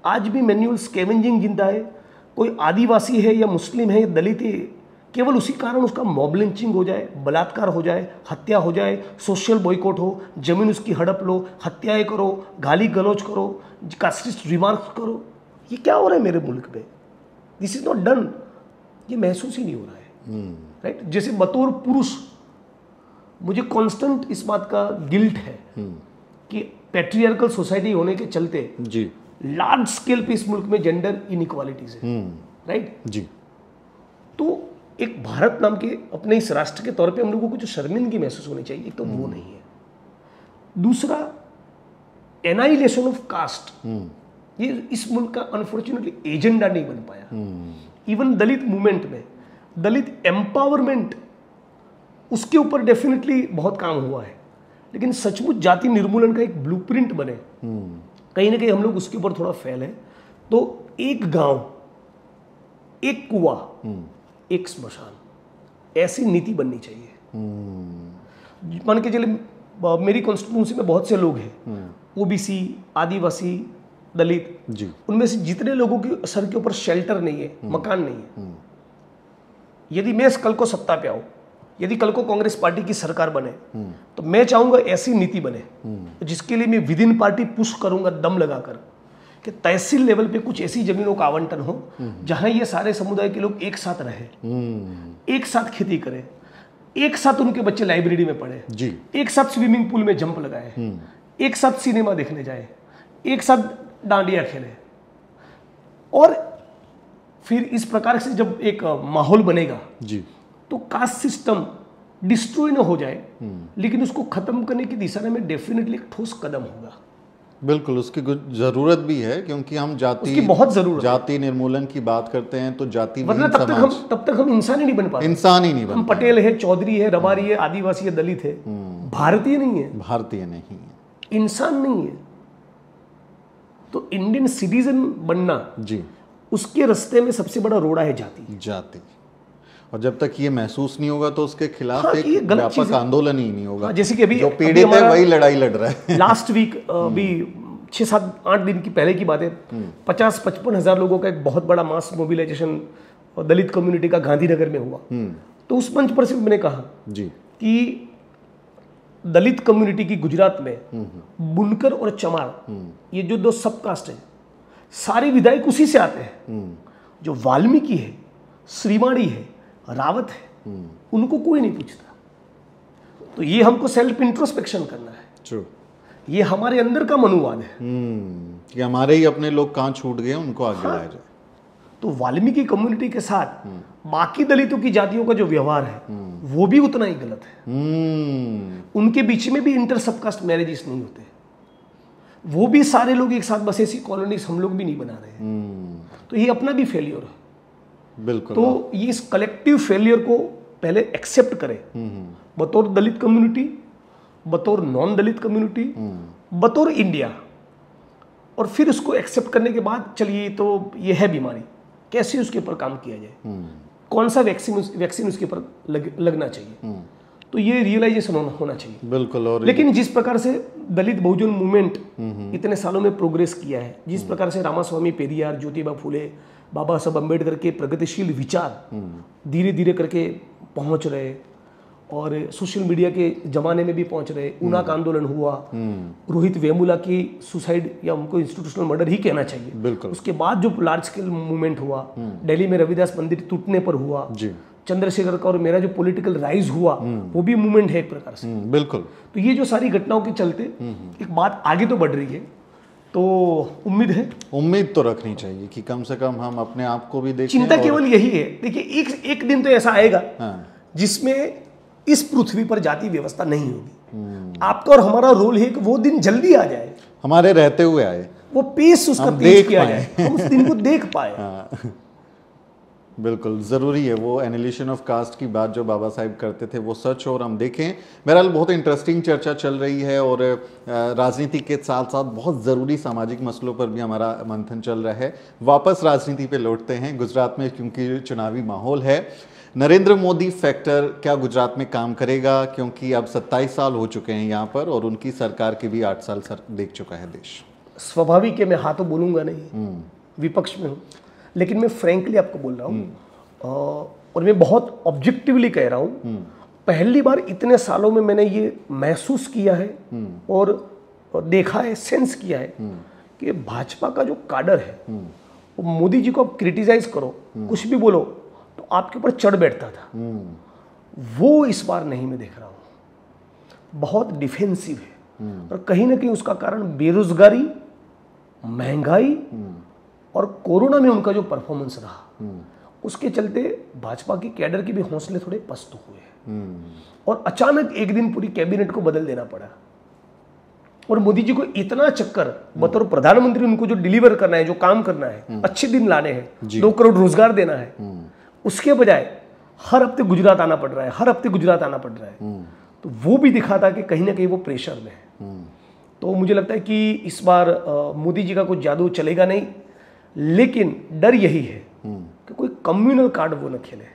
आज भी मैनुअल स्कैवेंजिंग जिंदा है। कोई आदिवासी है या मुस्लिम है या दलित है, केवल उसी कारण उसका मॉब लिंचिंग हो जाए, बलात्कार हो जाए, हत्या हो जाए, सोशल बॉयकॉट हो, जमीन उसकी हड़प लो, हत्याएं करो, गाली गलौज करो, कास्टिस्ट रिमार्क्स करो। ये क्या हो रहा है मेरे मुल्क में? This is not done. ये महसूस ही नहीं हो रहा है, राइट? जैसे बतौर पुरुष मुझे कांस्टेंट इस बात का गिल्ट है कि पैट्रियार्कल सोसाइटी होने के चलते जी लार्ज स्केल पे इस मुल्क में जेंडर इनइक्वालिटीज है, राइट जी। तो एक भारत नाम के अपने इस राष्ट्र के तौर पे हम लोगों को जो शर्मिंदगी महसूस होनी चाहिए, एक तो वो नहीं है। दूसरा, एनाइलेशन ऑफ कास्ट, ये इस मुल्क का अनफॉर्चुनेटली एजेंडा नहीं बन पाया। इवन दलित मूवमेंट में दलित एम्पावरमेंट, उसके ऊपर डेफिनेटली बहुत काम हुआ है, लेकिन सचमुच जाति निर्मूलन का एक ब्लूप्रिंट बने, कहीं ना कहीं हम लोग उसके ऊपर थोड़ा फेल है। तो एक गांव, एक कुआं, एक स्मशान, ऐसी नीति बननी चाहिए। मान के चलिए मेरी कॉन्स्टिट्यूंसी में बहुत से लोग हैं, ओबीसी, आदिवासी, दलित जी, उनमें से जितने लोगों के सर के ऊपर शेल्टर नहीं है, मकान नहीं है, यदि मैं कल को सत्ता पे आऊं, यदि कल को कांग्रेस पार्टी की सरकार बने तो मैं चाहूंगा ऐसी नीति बने जिसके लिए मैं विद इन पार्टी पुश करूंगा दम लगाकर कि तहसील लेवल पे कुछ ऐसी जमीनों का आवंटन हो जहां ये सारे समुदाय के लोग एक साथ रहें, एक साथ खेती करें, एक साथ उनके बच्चे लाइब्रेरी में पढ़े जी, एक साथ स्विमिंग पूल में जंप लगाए, एक साथ सिनेमा देखने जाए, एक साथ डांडिया खेले। और फिर इस प्रकार से जब एक माहौल बनेगा जी, तो कास्ट सिस्टम डिस्ट्रॉय ना हो जाए, लेकिन उसको खत्म करने की दिशा में डेफिनेटली एक ठोस कदम होगा। बिल्कुल, उसकी जरूरत भी है, क्योंकि हम उसकी बहुत जरूरत जाति निर्मूलन की बात करते हैं तो जाति वरना तब तक हम इंसान ही नहीं बन पाते। इंसान ही नहीं बन हम पटेल है, चौधरी है, रबारी है, आदिवासी है, दलित है, भारतीय नहीं है, भारतीय नहीं है, इंसान नहीं है। तो इंडियन सिटीजन बनना जी, उसके रास्ते में सबसे बड़ा रोड़ा है जाति। और जब तक ये महसूस नहीं होगा तो उसके खिलाफ हाँ, एक व्यापक आंदोलन ही नहीं होगा। जैसे कि अभी जो पीड़ित है वही लड़ाई लड़ रहा है। लास्ट वीक अभी 6-7-8 दिन की पहले की बात है, 50-55 हज़ार लोगों का एक बहुत बड़ा मास मोबिलाइजेशन दलित कम्युनिटी का गांधीनगर में हुआ। तो उस मंच पर से मैंने कहा जी कि दलित कम्युनिटी की गुजरात में बुनकर और चमार, ये जो 2 सब कास्ट है, सारे विधायक उसी से आते हैं। जो वाल्मीकि है, श्रीमाणी है, रावत है, उनको कोई नहीं पूछता। तो ये हमको सेल्फ इंट्रोस्पेक्शन करना है। True. ये हमारे अंदर का मनोवाद है कि हमारे ही अपने लोग कहाँ छूट गए उनको आगे लाया जाए। तो वाल्मीकि कम्युनिटी के साथ बाकी दलितों की जातियों का जो व्यवहार है वो भी उतना ही गलत है। उनके बीच में भी इंटर सबकास्ट मैरिजेस नहीं होते, वो भी सारे लोग एक साथ बस ऐसी कॉलोनीज हम लोग भी नहीं बना रहे हैं। तो ये अपना भी फेलियर है। बिल्कुल। तो ये इस कलेक्टिव फेलियर को पहले एक्सेप्ट करें बतौर दलित कम्युनिटी, बतौर नॉन दलित कम्युनिटी, बतौर इंडिया, और फिर उसको एक्सेप्ट करने के बाद चलिए तो ये है बीमारी, कैसे उसके ऊपर काम किया जाए, कौन सा वैक्सीन उसके ऊपर लगना चाहिए। तो ये रियलाइजेशन होना चाहिए। बिल्कुल। और लेकिन जिस प्रकार से दलित बहुजन मूवमेंट इतने सालों में प्रोग्रेस किया है, जिस प्रकार से रामास्वामी पेरियार, ज्योतिबा फुले, बाबा साहब अम्बेडकर के प्रगतिशील विचार धीरे धीरे करके पहुंच रहे और सोशल मीडिया के जमाने में भी पहुंच रहे। उनाक आंदोलन हुआ, रोहित वेमुला की सुसाइड या उनको इंस्टीट्यूशनल मर्डर ही कहना चाहिए। बिल्कुल। उसके बाद जो लार्ज स्केल मूवमेंट हुआ, दिल्ली में रविदास मंदिर टूटने पर हुआ, चंद्रशेखर का और मेरा जो पॉलिटिकल राइज हुआ, वो भी मूवमेंट है एक प्रकार से। बिल्कुल। तो ये जो सारी घटनाओं के चलते एक बात आगे तो बढ़ रही है, तो उम्मीद तो रखनी चाहिए कि कम से कम हम अपने आप को भी देखें। चिंता केवल यही है, देखिए एक दिन तो ऐसा आएगा जिसमें इस पृथ्वी पर जाति व्यवस्था नहीं होगी। आपका और हमारा रोल है कि वो दिन जल्दी आ जाए, हमारे रहते हुए आए, वो पेस उसका तेज किया जाए, हम उस दिन को देख पाए। बिल्कुल ज़रूरी है। वो एनिलेशन ऑफ कास्ट की बात जो बाबा साहिब करते थे वो सच और हम देखें। बहरहाल बहुत इंटरेस्टिंग चर्चा चल रही है और राजनीति के साथ साथ बहुत ज़रूरी सामाजिक मसलों पर भी हमारा मंथन चल रहा है। वापस राजनीति पे लौटते हैं। गुजरात में क्योंकि चुनावी माहौल है, नरेंद्र मोदी फैक्टर क्या गुजरात में काम करेगा? क्योंकि अब 27 साल हो चुके हैं यहाँ पर और उनकी सरकार के भी 8 साल देख चुका है देश। स्वाभाविक है, मैं हाँ तो बोलूँगा नहीं, विपक्ष में हूँ, लेकिन मैं फ्रैंकली आपको बोल रहा हूँ और मैं बहुत ऑब्जेक्टिवली कह रहा हूँ। पहली बार इतने सालों में मैंने ये महसूस किया है और देखा है, सेंस किया है कि भाजपा का जो काडर है वो मोदी जी को आप क्रिटिसाइज करो, कुछ भी बोलो तो आपके ऊपर चढ़ बैठता था। वो इस बार नहीं मैं देख रहा हूँ, बहुत डिफेंसिव है और कहीं ना कहीं उसका कारण बेरोजगारी, महंगाई और कोरोना में उनका जो परफॉर्मेंस रहा, उसके चलते भाजपा की कैडर के भी हौसले थोड़े पस्त हुए और अचानक एक दिन पूरी कैबिनेट को बदल देना पड़ा। और मोदी जी को इतना चक्कर बतौर प्रधानमंत्री उनको जो डिलीवर करना है, जो काम करना है, अच्छे दिन लाने हैं, 2 करोड़ रोजगार देना है, उसके बजाय हर हफ्ते गुजरात आना पड़ रहा है, हर हफ्ते गुजरात आना पड़ रहा है। तो वो भी दिखाता कि कहीं ना कहीं वो प्रेशर में है। तो मुझे लगता है कि इस बार मोदी जी का कुछ जादू चलेगा नहीं, लेकिन डर यही है कि कोई कम्युनल कार्ड वो न खेले।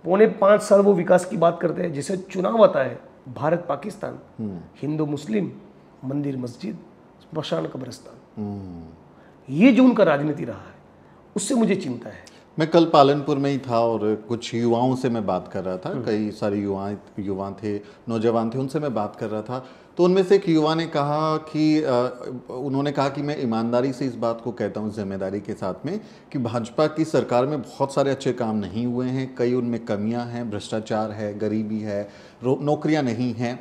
5.25 साल वो विकास की बात करते हैं, जैसे चुनाव आता है, भारत पाकिस्तान, हिंदू मुस्लिम, मंदिर मस्जिद, स्मशान कब्रिस्तान, ये जो उनका राजनीति रहा है उससे मुझे चिंता है। मैं कल पालनपुर में ही था और कुछ युवाओं से मैं बात कर रहा था, कई सारे युवा थे, नौजवान थे, उनसे मैं बात कर रहा था। तो उनमें से एक युवा ने कहा कि उन्होंने कहा कि मैं ईमानदारी से इस बात को कहता हूँ, जिम्मेदारी के साथ में, कि भाजपा की सरकार में बहुत सारे अच्छे काम नहीं हुए हैं, कई उनमें कमियां हैं, भ्रष्टाचार है, गरीबी है, नौकरियां नहीं हैं,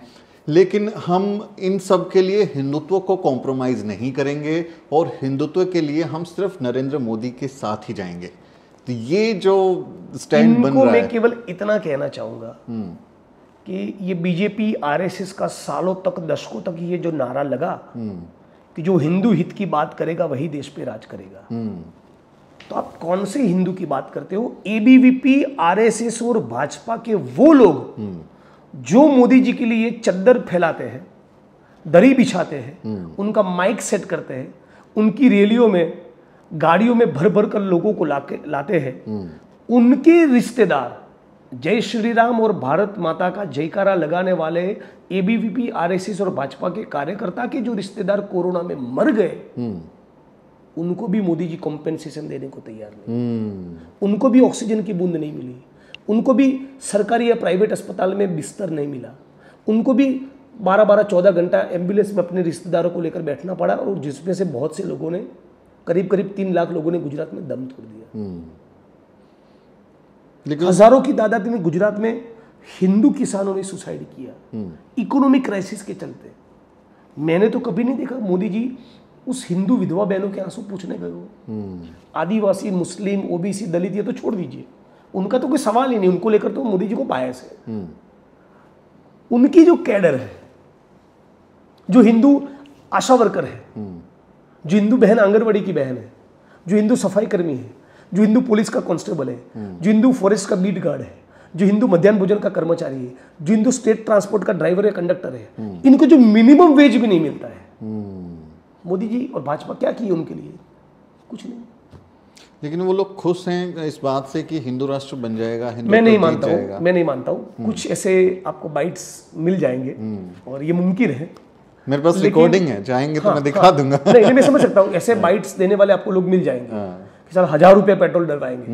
लेकिन हम इन सब के लिए हिंदुत्व को कॉम्प्रोमाइज़ नहीं करेंगे और हिंदुत्व के लिए हम सिर्फ नरेंद्र मोदी के साथ ही जाएंगे। तो ये जो स्टैंड बन रहा है, मैं केवल इतना कहना चाहूँगा कि ये बीजेपी आरएसएस का सालों तक, दशकों तक ये जो नारा लगा कि जो हिंदू हित की बात करेगा वही देश पे राज करेगा, तो आप कौन से हिंदू की बात करते हो? एबीवीपी, आरएसएस और भाजपा के वो लोग जो मोदी जी के लिए चद्दर फैलाते हैं, दरी बिछाते हैं, उनका माइक सेट करते हैं, उनकी रैलियों में, गाड़ियों में भर भर कर लोगों को लाते हैं, उनके रिश्तेदार जय श्री राम और भारत माता का जयकारा लगाने वाले एबीवीपी, आरएसएस और भाजपा के कार्यकर्ता के जो रिश्तेदार कोरोना में मर गए, उनको भी मोदी जी कॉम्पेंसेशन देने को तैयार नहीं। उनको भी ऑक्सीजन की बूंद नहीं मिली, उनको भी सरकारी या प्राइवेट अस्पताल में बिस्तर नहीं मिला, उनको भी 12-14 घंटा एम्बुलेंस में अपने रिश्तेदारों को लेकर बैठना पड़ा, और जिसमें से बहुत से लोगों ने, करीब 3 लाख लोगों ने गुजरात में दम तोड़ दिया। लेकिन हजारों की तादाद में गुजरात में हिंदू किसानों ने सुसाइड किया इकोनॉमिक क्राइसिस के चलते। मैंने तो कभी नहीं देखा मोदी जी उस हिंदू विधवा बहनों के आंसू पूछने गए हो। आदिवासी, मुस्लिम, ओबीसी, दलित ये तो छोड़ दीजिए, उनका तो कोई सवाल ही नहीं, उनको लेकर तो मोदी जी को बायस है। उनकी जो कैडर है, जो हिंदू आशा वर्कर है, जो हिंदू बहन आंगनवाड़ी की बहन है, जो हिंदू सफाई कर्मी है, जो हिंदू पुलिस का कांस्टेबल है, जो हिंदू फॉरेस्ट का बीट गार्ड है, जो हिंदू मध्याह्न भोजन का कर्मचारी है, जो हिंदू स्टेट ट्रांसपोर्ट का ड्राइवर या कंडक्टर है, इनको जो मिनिमम वेज भी नहीं मिलता है, मोदी जी और भाजपा क्या किए उनके लिए? कुछ नहीं। लेकिन वो लोग खुश हैं इस बात से कि हिंदू राष्ट्र बन जाएगा, मैं नहीं मानता हूँ। कुछ ऐसे आपको बाइट्स मिल जाएंगे और ये मुमकिन है। मेरे पास रिकॉर्डिंग है, चाहेंगे तो मैं दिखा दूंगा। नहीं, मैं समझ सकता हूँ, ऐसे बाइट्स देने वाले आपको लोग मिल जाएंगे कि सर 1000 रुपये पेट्रोल डलवाएंगे,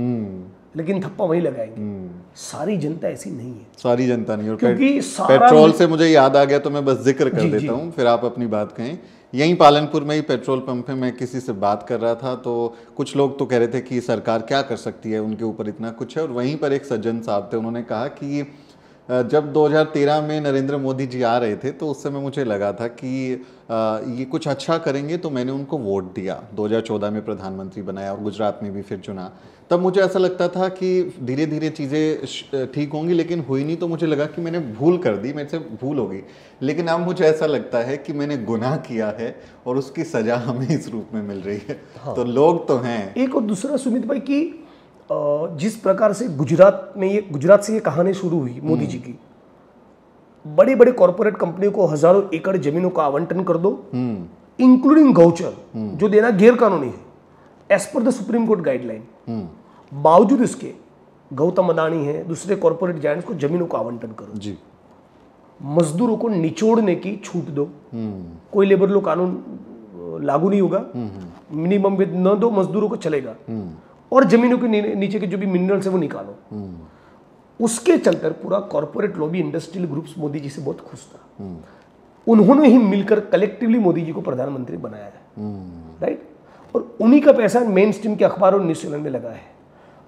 लेकिन थप्पा वहीं लगाएंगे। सारी जनता ऐसी नहीं है, सारी जनता नहीं। और क्योंकि पेट्रोल से मुझे याद आ गया, तो मैं बस जिक्र कर देता हूँ, फिर आप अपनी बात कहें। यहीं पालनपुर में ही पेट्रोल पंप पे मैं किसी से बात कर रहा था, तो कुछ लोग तो कह रहे थे कि सरकार क्या कर सकती है, उनके ऊपर इतना कुछ है। और वहीं पर एक सज्जन साहब थे, उन्होंने कहा कि जब 2013 में नरेंद्र मोदी जी आ रहे थे, तो उस समय मुझे लगा था कि ये कुछ अच्छा करेंगे, तो मैंने उनको वोट दिया। 2014 में प्रधानमंत्री बनाया और गुजरात में भी फिर चुना। तब मुझे ऐसा लगता था कि धीरे धीरे चीज़ें ठीक होंगी, लेकिन हुई नहीं। तो मुझे लगा कि मैंने भूल कर दी, मेरे से भूल हो गई। लेकिन अब मुझे ऐसा लगता है कि मैंने गुनाह किया है और उसकी सज़ा हमें इस रूप में मिल रही है। हाँ। तो लोग तो हैं। एक और दूसरा सुमित भाई की जिस प्रकार से गुजरात से ये कहानी शुरू हुई मोदी जी की, बड़े बड़े कॉर्पोरेट कंपनियों को हजारों एकड़ जमीनों का आवंटन कर दो, इंक्लूडिंग गौचर, जो देना गैर कानूनी है as per the supreme court guideline. बावजूद इसके गौतम अदानी है, दूसरे कॉर्पोरेट जायंट्स को जमीनों का आवंटन करो जी। मजदूरों को निचोड़ने की छूट दो, कोई लेबर लॉ कानून लागू नहीं होगा, मिनिमम वेज न दो, मजदूरों को चलेगा, और जमीनों के नीचे के जो भी मिनरल्स है वो निकालो। उसके चलते पूरा corporate lobby, industrial groups Modi ji से बहुत खुश था। उन्होंने ही मिलकर कलेक्टिवली मोदी जी को प्रधानमंत्री बनाया है, राइट। और उन्हीं का पैसा मेन स्ट्रीम के अखबारों और न्यूज चैनल में लगा है।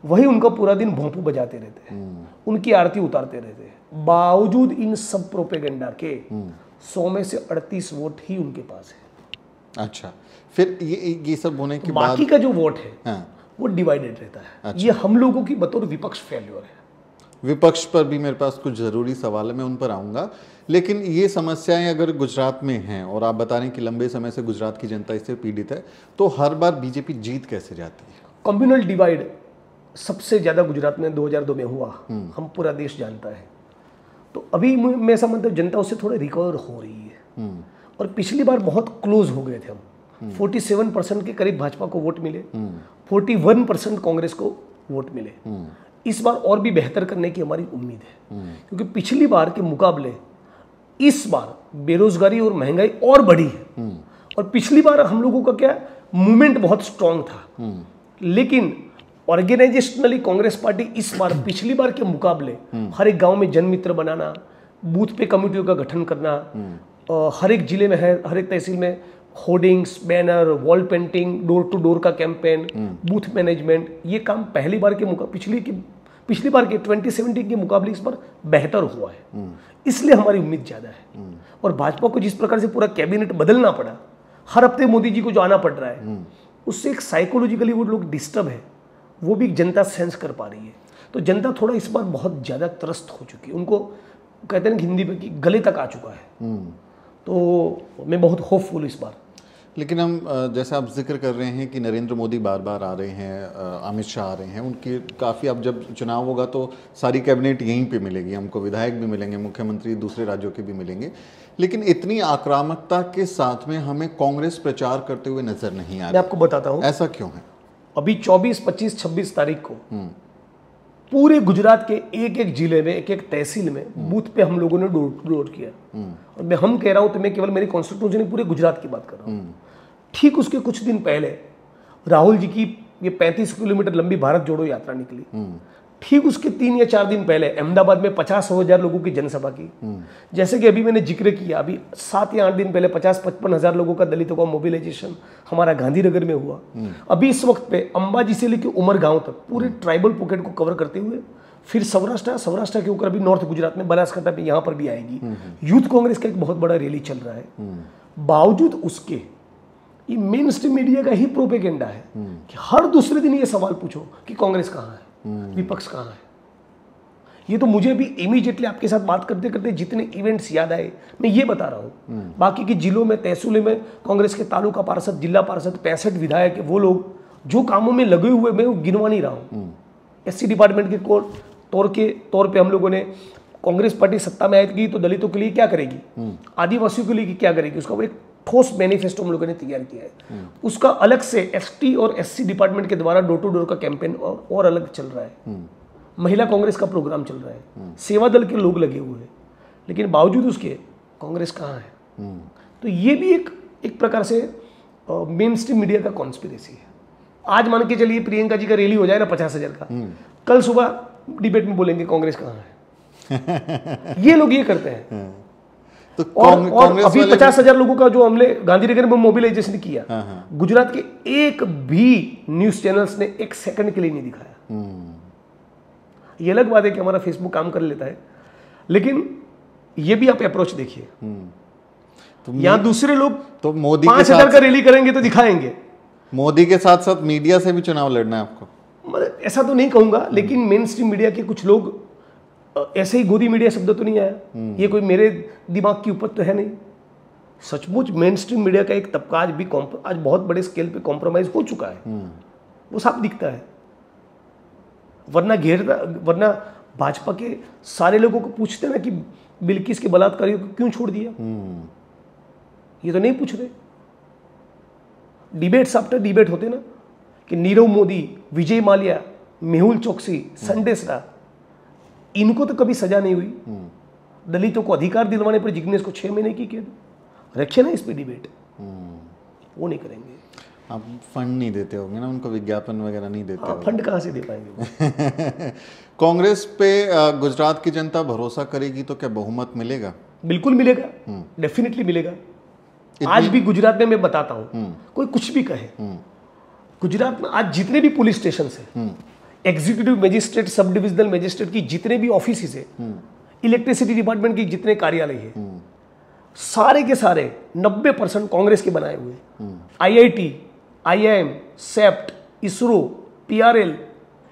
वही उनका पूरा दिन भोंपू बजाते रहते हैं, उनकी आरती उतारते रहते हैं। बावजूद इन सब प्रोपेगेंडा के 100 में से 38 वोट ही उनके पास है। अच्छा, फिर ये सब होने के बाद बाकी का जो वोट है वो डिवाइडेड रहता है। अच्छा। ये हम लोगों की बतौर विपक्ष फेल्योर है। विपक्ष पर भी मेरे पास कुछ ज़रूरी सवाल है, मैं उन पर आऊँगा। लेकिन ये समस्याएं अगर गुजरात में हैं, और आप बता रहे हैं कि लंबे समय से गुजरात की जनता इससे पीड़ित है, तो हर बार बीजेपी जीत कैसे जाती है? कम्युनल डिवाइड सबसे ज़्यादा गुजरात में 2002 में हुआ, हम पूरा देश जानता है। तो अभी मैं समझता हूँ जनता उससे थोड़े रिकवर हो रही है। और पिछली बार बहुत क्लोज हो गए थे हम, 47% के करीब भाजपा को वोट मिले, 41% कांग्रेस को वोट मिले। इस बार और भी बेहतर करने की हमारी उम्मीद है, क्योंकि पिछली बार के मुकाबले इस बार बेरोजगारी और महंगाई और बढ़ी है। और पिछली बार हम लोगों का क्या मूवमेंट बहुत स्ट्रांग था, लेकिन ऑर्गेनाइजेशनली कांग्रेस पार्टी इस बार पिछली बार के मुकाबले हर एक गांव में जनमित्र बनाना, बूथ पे कमेटियों का गठन करना, हर एक जिले में है, हर एक तहसील में hoardings, banner, wall painting, door to door का कैंपेन, बूथ मैनेजमेंट, ये काम पिछली बार के 2017 के मुकाबले इस बार बेहतर हुआ है। इसलिए हमारी उम्मीद ज़्यादा है। और भाजपा को जिस प्रकार से पूरा कैबिनेट बदलना पड़ा, हर हफ्ते मोदी जी को जो आना पड़ रहा है, उससे एक साइकोलॉजिकली वो लोग डिस्टर्ब है, वो भी जनता सेंस कर पा रही है। तो जनता थोड़ा इस बार बहुत ज़्यादा त्रस्त हो चुकी है। उनको कहते हैं ना हिंदी में कि गले तक आ चुका है। तो मैं बहुत होपफुल इस बार। लेकिन हम जैसे आप जिक्र कर रहे हैं कि नरेंद्र मोदी बार बार आ रहे हैं, अमित शाह आ रहे हैं, उनकी काफ़ी, अब जब चुनाव होगा तो सारी कैबिनेट यहीं पे मिलेगी, हमको विधायक भी मिलेंगे, मुख्यमंत्री दूसरे राज्यों के भी मिलेंगे, लेकिन इतनी आक्रामकता के साथ में हमें कांग्रेस प्रचार करते हुए नजर नहीं आ रही। मैं आपको बताता हूँ ऐसा क्यों है? अभी 24, 25, 26 तारीख को पूरे गुजरात के एक एक जिले में, एक एक तहसील में बूथ पे हम लोगों ने डोर किया। और मैं हम कह रहा हूं तो मैं केवल मेरी कॉन्स्टिट्यूंसी नहीं, पूरे गुजरात की बात कर रहा हूं। ठीक उसके कुछ दिन पहले राहुल जी की ये 35 किलोमीटर लंबी भारत जोड़ो यात्रा निकली। ठीक उसके 3 या 4 दिन पहले अहमदाबाद में 50,000 लोगों की जनसभा की। जैसे कि अभी मैंने जिक्र किया, अभी 7 या 8 दिन पहले 50-55 हजार लोगों का दलितों का मोबिलाइजेशन हमारा गांधीनगर में हुआ। अभी इस वक्त पे अंबाजी से लेकर उमरगांव तक पूरे ट्राइबल पॉकेट को कवर करते हुए फिर सौराष्ट्र के ऊपर अभी नॉर्थ गुजरात में बनासकांठा पे यहाँ पर भी आएगी। यूथ कांग्रेस का एक बहुत बड़ा रैली चल रहा है। बावजूद उसके ये मेन स्ट्रीम मीडिया का ही प्रोपेगेंडा है कि हर दूसरे दिन ये सवाल पूछो कि कांग्रेस कहाँ है, विपक्ष कहाँ है। ये तो मुझे भी इमीडिएटली आपके साथ बात करते करते जितने इवेंट्स याद आए मैं ये बता रहा हूँ। बाकी के जिलों में, तहसीलों में कांग्रेस के तालुका पार्षद, जिला पार्षद, 65 विधायक, वो लोग जो कामों में लगे हुए मैं वो गिनवा नहीं रहा हूँ। एससी डिपार्टमेंट के तौर पे हम लोगों ने कांग्रेस पार्टी सत्ता में आएगी तो दलितों के लिए क्या करेगी, आदिवासियों के लिए क्या करेगी, उसका वो एक ठोस मैनिफेस्टो हम लोगों ने तैयार किया है। उसका अलग से एसटी और एससी डिपार्टमेंट के द्वारा डोर टू डोर का कैंपेन और अलग चल रहा है। महिला कांग्रेस का प्रोग्राम चल रहा है, सेवा दल के लोग लगे हुए हैं, लेकिन बावजूद उसके कांग्रेस कहाँ है। तो ये भी एक प्रकार से मेन स्ट्रीम मीडिया का कॉन्स्पिरेसी है। आज मान के चलिए प्रियंका जी का रैली हो जाए ना 50,000 का, कल सुबह डिबेट में बोलेंगे कांग्रेस कहाँ है। ये लोग ये करते हैं। तो और अभी 50,000 लोगों का जो हमने गांधीनगर में मोबिलाइजेशन किया, गुजरात के एक भी न्यूज चैनल्स ने 1 सेकंड के लिए नहीं दिखाया। ये अलग बात है कि हमारा फेसबुक काम कर लेता है, लेकिन ये भी आप अप्रोच देखिए। तो यहां दूसरे लोग तो मोदी 5,000 का रैली करेंगे तो दिखाएंगे। मोदी के साथ साथ मीडिया से भी चुनाव लड़ना है आपको? मतलब ऐसा तो नहीं कहूंगा, लेकिन मेन स्ट्रीम मीडिया के कुछ लोग, ऐसे ही गोदी मीडिया शब्द तो नहीं आया, ये कोई मेरे दिमाग की उपज तो है नहीं। सचमुच मेन स्ट्रीम मीडिया का एक तबका आज बहुत बड़े स्केल पे कॉम्प्रोमाइज हो चुका है, वो साफ दिखता है। वरना भाजपा के सारे लोगों को पूछते ना कि बिल्किस के बलात्कारियों को क्यों छोड़ दिया, ये तो नहीं पूछ रहे। डिबेट्स आफ्टर डिबेट होते ना कि नीरव मोदी, विजय माल्या, मेहुल चोकसी, संदेश रा, इनको तो कभी सजा नहीं हुई। दलितों को अधिकार दिलवाने पर जिग्नेश को 6 महीने की कैद। रखिए ना इस पे डिबेट, वो नहीं करेंगे। आप फंड नहीं देते होंगे ना उनको, विज्ञापन वगैरह नहीं देते होंगे। फंड कहाँ से दे पाएंगे। कांग्रेस पे गुजरात की जनता भरोसा करेगी तो क्या बहुमत मिलेगा? बिल्कुल मिलेगा, डेफिनेटली मिलेगा। आज भी गुजरात में मैं बताता हूँ, कोई कुछ भी कहे, गुजरात में आज जितने भी पुलिस स्टेशन है, executive magistrate, sub divisional magistrate की जितने भी ऑफिस है, इलेक्ट्रिसिटी डिपार्टमेंट की जितने कार्यालय है, सारे के सारे 90% कांग्रेस के बनाए हुए। IIT, IIM, सेप्ट, इसरो, PRL,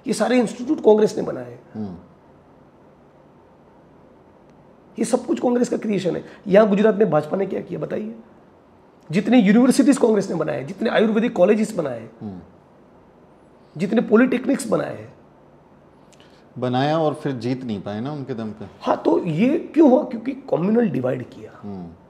ये सारे इंस्टीट्यूट कांग्रेस ने बनाए। ये सब कुछ कांग्रेस का क्रिएशन है। यहां गुजरात में भाजपा ने क्या किया बताइए? जितने यूनिवर्सिटीज कांग्रेस ने बनाए, जितने आयुर्वेदिक कॉलेजेस बनाए, जितने पॉलिटेक्निक्स बनाया और फिर जीत नहीं पाए ना उनके दम पे। हाँ, तो ये क्यों हुआ? क्योंकि कम्युनल डिवाइड किया,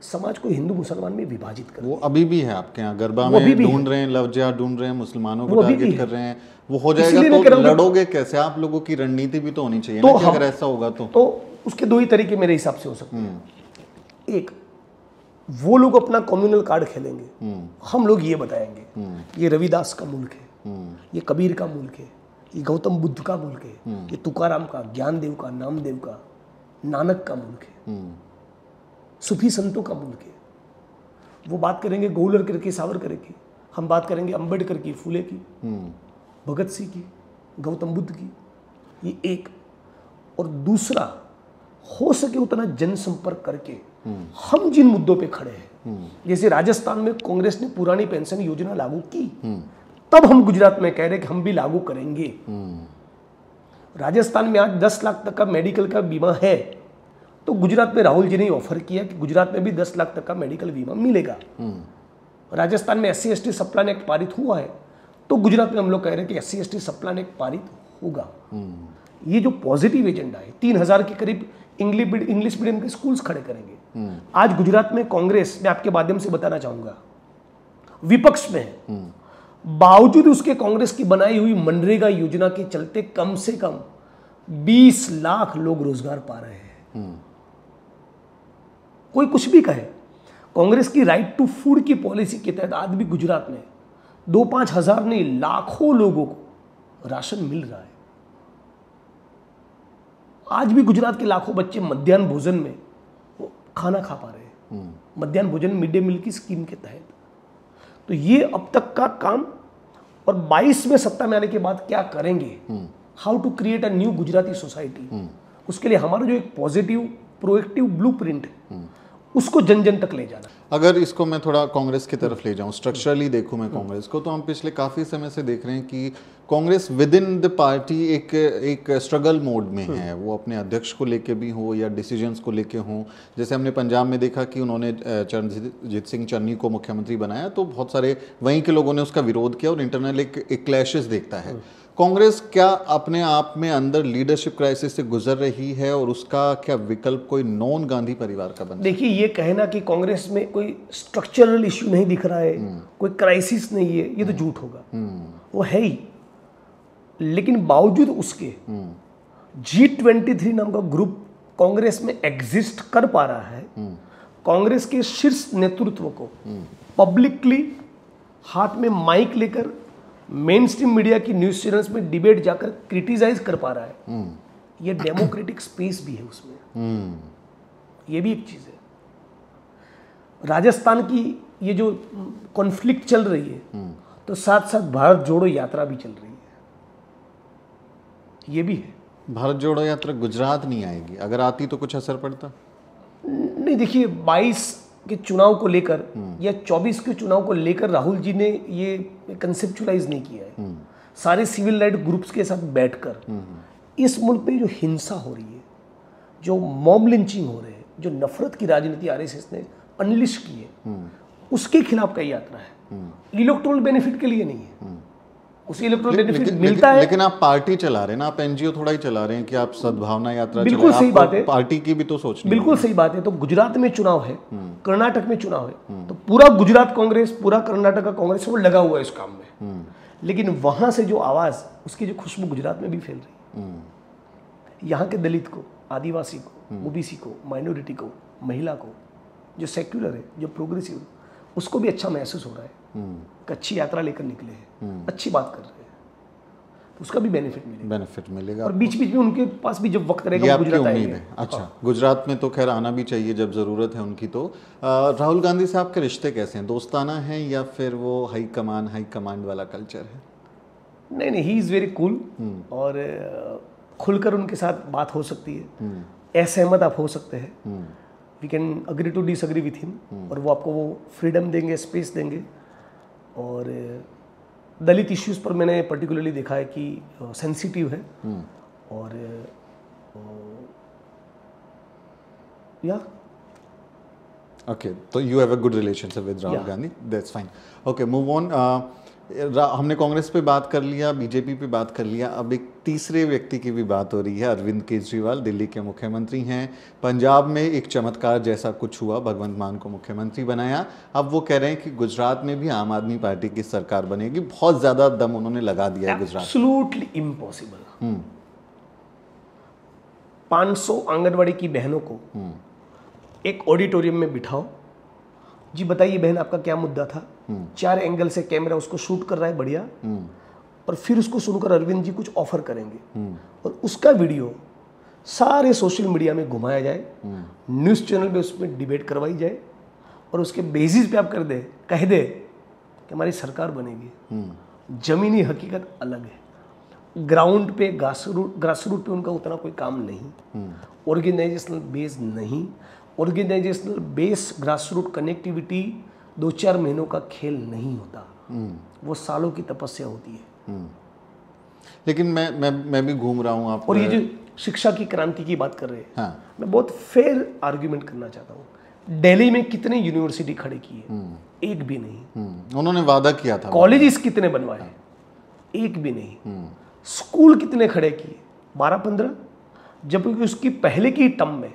समाज को हिंदू मुसलमान में विभाजित कर। वो अभी भी है आपके यहाँ, गरबा में ढूंढ रहे हैं, लव जिहाद ढूंढ रहे हैं, मुसलमानों को टारगेट कर रहे हैं। वो हो जाएगा तो लड़ोगे कैसे? आप लोगों की रणनीति भी तो होनी चाहिए ना, कि अगर ऐसा होगा तो उसके 2 ही तरीके मेरे हिसाब से हो सकते हैं। एक, वो लोग अपना कम्युनल कार्ड खेलेंगे, हम लोग ये बताएंगे ये रविदास का मुल्क है, ये कबीर का मुल्क है, ये गौतम बुद्ध का मुल्क है, ये तुकाराम का, ज्ञानदेव का, नामदेव का, नानक का मुल्क है, सूफी संतों का मुल्क है। वो बात करेंगे गोलवलकर की, सावरकर की, हम बात करेंगे अंबेडकर की, फुले की, भगत सिंह की, गौतम बुद्ध की। ये एक। और दूसरा, हो सके उतना जनसंपर्क करके हम जिन मुद्दों पे खड़े हैं, जैसे राजस्थान में कांग्रेस ने पुरानी पेंशन योजना लागू की, तब हम गुजरात में कह रहे कि हम भी लागू करेंगे। राजस्थान में आज 10 लाख तक का मेडिकल का बीमा है, तो गुजरात में राहुल जी ने ऑफर किया कि गुजरात में भी 10 लाख तक का मेडिकल बीमा मिलेगा। राजस्थान में SC/ST सप्लान एक्ट पारित हुआ है, तो गुजरात में हम लोग कह रहे हैं कि SC/ST सप्लान एक्ट पारित होगा। ये जो पॉजिटिव एजेंडा है, 3000 के करीब इंग्लिश मीडियम के स्कूल्स खड़े करेंगे। आज गुजरात में कांग्रेस, मैं आपके माध्यम से बताना चाहूंगा, विपक्ष में है, बावजूद उसके कांग्रेस की बनाई हुई मनरेगा योजना के चलते कम से कम 20 लाख लोग रोजगार पा रहे हैं। कोई कुछ भी कहे, कांग्रेस की राइट टू फूड की पॉलिसी के तहत आज भी गुजरात में 2-5 हजार नहीं, लाखों लोगों को राशन मिल रहा है। आज भी गुजरात के लाखों बच्चे मध्याह्न भोजन में वो खाना खा पा रहे हैं, मध्याह्न भोजन मिड डे मील की स्कीम के तहत। तो ये अब तक का काम, और 22 में सत्ता में आने के बाद क्या करेंगे, how to create a new Gujarati society, उसके लिए हमारा जो एक पॉजिटिव प्रोएक्टिव ब्लूप्रिंट है, उसको जन जन तक ले जाना। अगर इसको मैं थोड़ा कांग्रेस की तरफ ले जाऊं, स्ट्रक्चरली देखूं मैं कांग्रेस को, तो हम पिछले काफ़ी समय से देख रहे हैं कि Congress with in the party एक स्ट्रगल मोड में है। वो अपने अध्यक्ष को लेके भी हो या डिसीजंस को लेके हो। जैसे हमने पंजाब में देखा कि उन्होंने चरणजीत सिंह चन्नी को मुख्यमंत्री बनाया, तो बहुत सारे वहीं के लोगों ने उसका विरोध किया और इंटरनल एक क्लैशेस देखता है। कांग्रेस क्या अपने आप में अंदर लीडरशिप क्राइसिस से गुजर रही है, और उसका क्या विकल्प कोई नॉन गांधी परिवार का बन? देखिए, ये कहना कि कांग्रेस में कोई स्ट्रक्चरल इश्यू नहीं दिख रहा है, कोई क्राइसिस नहीं है, ये तो झूठ होगा। वो है ही, लेकिन बावजूद उसके G23 नाम का ग्रुप कांग्रेस में एग्जिस्ट कर पा रहा है। कांग्रेस के शीर्ष नेतृत्व को पब्लिकली हाथ में माइक लेकर मेन स्ट्रीम मीडिया की न्यूज चैनल्स में डिबेट जाकर क्रिटिसाइज कर पा रहा है। ये डेमोक्रेटिक स्पेस भी है उसमें, ये भी एक चीज है। राजस्थान की ये जो कॉन्फ्लिक्ट चल रही है, तो साथ साथ भारत जोड़ो यात्रा भी चल रही है, ये भी है। भारत जोड़ो यात्रा गुजरात नहीं आएगी, अगर आती तो कुछ असर पड़ता? नहीं, देखिए, 22 के चुनाव को लेकर या 24 के चुनाव को लेकर राहुल जी ने ये कंसेप्चुलाइज नहीं किया है। सारे सिविल राइट ग्रुप्स के साथ बैठकर इस मुल्क में जो हिंसा हो रही है, जो मॉब लिंचिंग हो रहे हैं, जो नफरत की राजनीति RSS ने अनलिश की है, उसके खिलाफ कई यात्रा है। इलेक्टोरल बेनिफिट के लिए नहीं है, उसे इलेक्टोरल बेनिफिट मिलता है। लेकिन आप पार्टी चला रहे हैं ना, आप NGO थोड़ा ही चला रहे हैं कि आप सद्भावना यात्रा। बिल्कुल सही बात है, पार्टी की भी तो सोचनी। बिल्कुल सही बात है। तो गुजरात में चुनाव है, कर्नाटक में चुनाव है, तो पूरा गुजरात कांग्रेस, पूरा कर्नाटक का कांग्रेस वो लगा हुआ है इस काम में। लेकिन वहां से जो आवाज, उसकी जो खुशबू गुजरात में भी फैल रही है। यहाँ के दलित को, आदिवासी को, OBC को, माइनॉरिटी को, महिला को, जो सेक्युलर है, जो प्रोग्रेसिव, उसको भी अच्छा महसूस हो रहा है। अच्छी यात्रा लेकर निकले हैं, अच्छी बात कर रहे हैं, तो उसका भी बेनिफिट मिलेगा। और बीच बीच में उनके पास भी जब वक्त रहेगा वो गुजरात आएंगे। अच्छा, गुजरात में तो खैर आना भी चाहिए जब ज़रूरत है उनकी। तो राहुल गांधी साहब के रिश्ते कैसे हैं? दोस्ताना हैं या फिर वो हाई कमांड वाला कल्चर है? नहीं, ही इज़ वेरी कूल, और खुलकर उनके साथ बात हो सकती है। असहमत आप हो सकते हैं, we can agree to disagree with him, और वो आपको वो फ्रीडम देंगे, स्पेस देंगे। और दलित इश्यूज़ पर मैंने पर्टिकुलरली देखा है कि सेंसिटिव है, और या ओके, तो you have a good relationship with Rahul Gandhi, that's fine. Okay, move on. हमने कांग्रेस पे बात कर लिया, बीजेपी पे बात कर लिया, अब एक तीसरे व्यक्ति की भी बात हो रही है। अरविंद केजरीवाल दिल्ली के मुख्यमंत्री हैं। पंजाब में एक चमत्कार जैसा कुछ हुआ, भगवंत मान को मुख्यमंत्री बनाया। अब वो कह रहे हैं कि गुजरात में भी आम आदमी पार्टी की सरकार बनेगी। बहुत ज़्यादा दम उन्होंने लगा दिया है गुजरात। Absolutely impossible. 500 आंगनवाड़ी की बहनों को एक ऑडिटोरियम में बिठाओ, जी बताइए बहन आपका क्या मुद्दा था, 4 एंगल से कैमरा उसको शूट कर रहा है, बढ़िया, और फिर उसको सुनकर अरविंद जी कुछ ऑफर करेंगे, और उसका वीडियो सारे सोशल मीडिया में घुमाया जाए, न्यूज़ चैनल पे उसमें डिबेट करवाई जाए, और उसके बेसिस पे आप कह दे कि हमारी सरकार बनेगी। जमीनी हकीकत अलग है, ग्राउंड पे ग्रासरूट पे उनका उतना कोई काम नहीं, ऑर्गेनाइजेशनल बेस नहीं। ऑर्गेनाइजेशनल बेस ग्रासरूट कनेक्टिविटी 2-4 महीनों का खेल नहीं होता, वो सालों की तपस्या होती है। लेकिन मैं भी घूम रहा हूँ आप, और ये जो शिक्षा की क्रांति की बात कर रहे हैं। हाँ। मैं बहुत फेयर आर्ग्यूमेंट करना चाहता हूँ। दिल्ली में कितने यूनिवर्सिटी खड़े की है? एक भी नहीं। उन्होंने वादा किया था। कॉलेजेस कितने बनवाए? एक भी नहीं। स्कूल कितने खड़े किए? 12-15। जबकि उसकी पहले की टर्म में,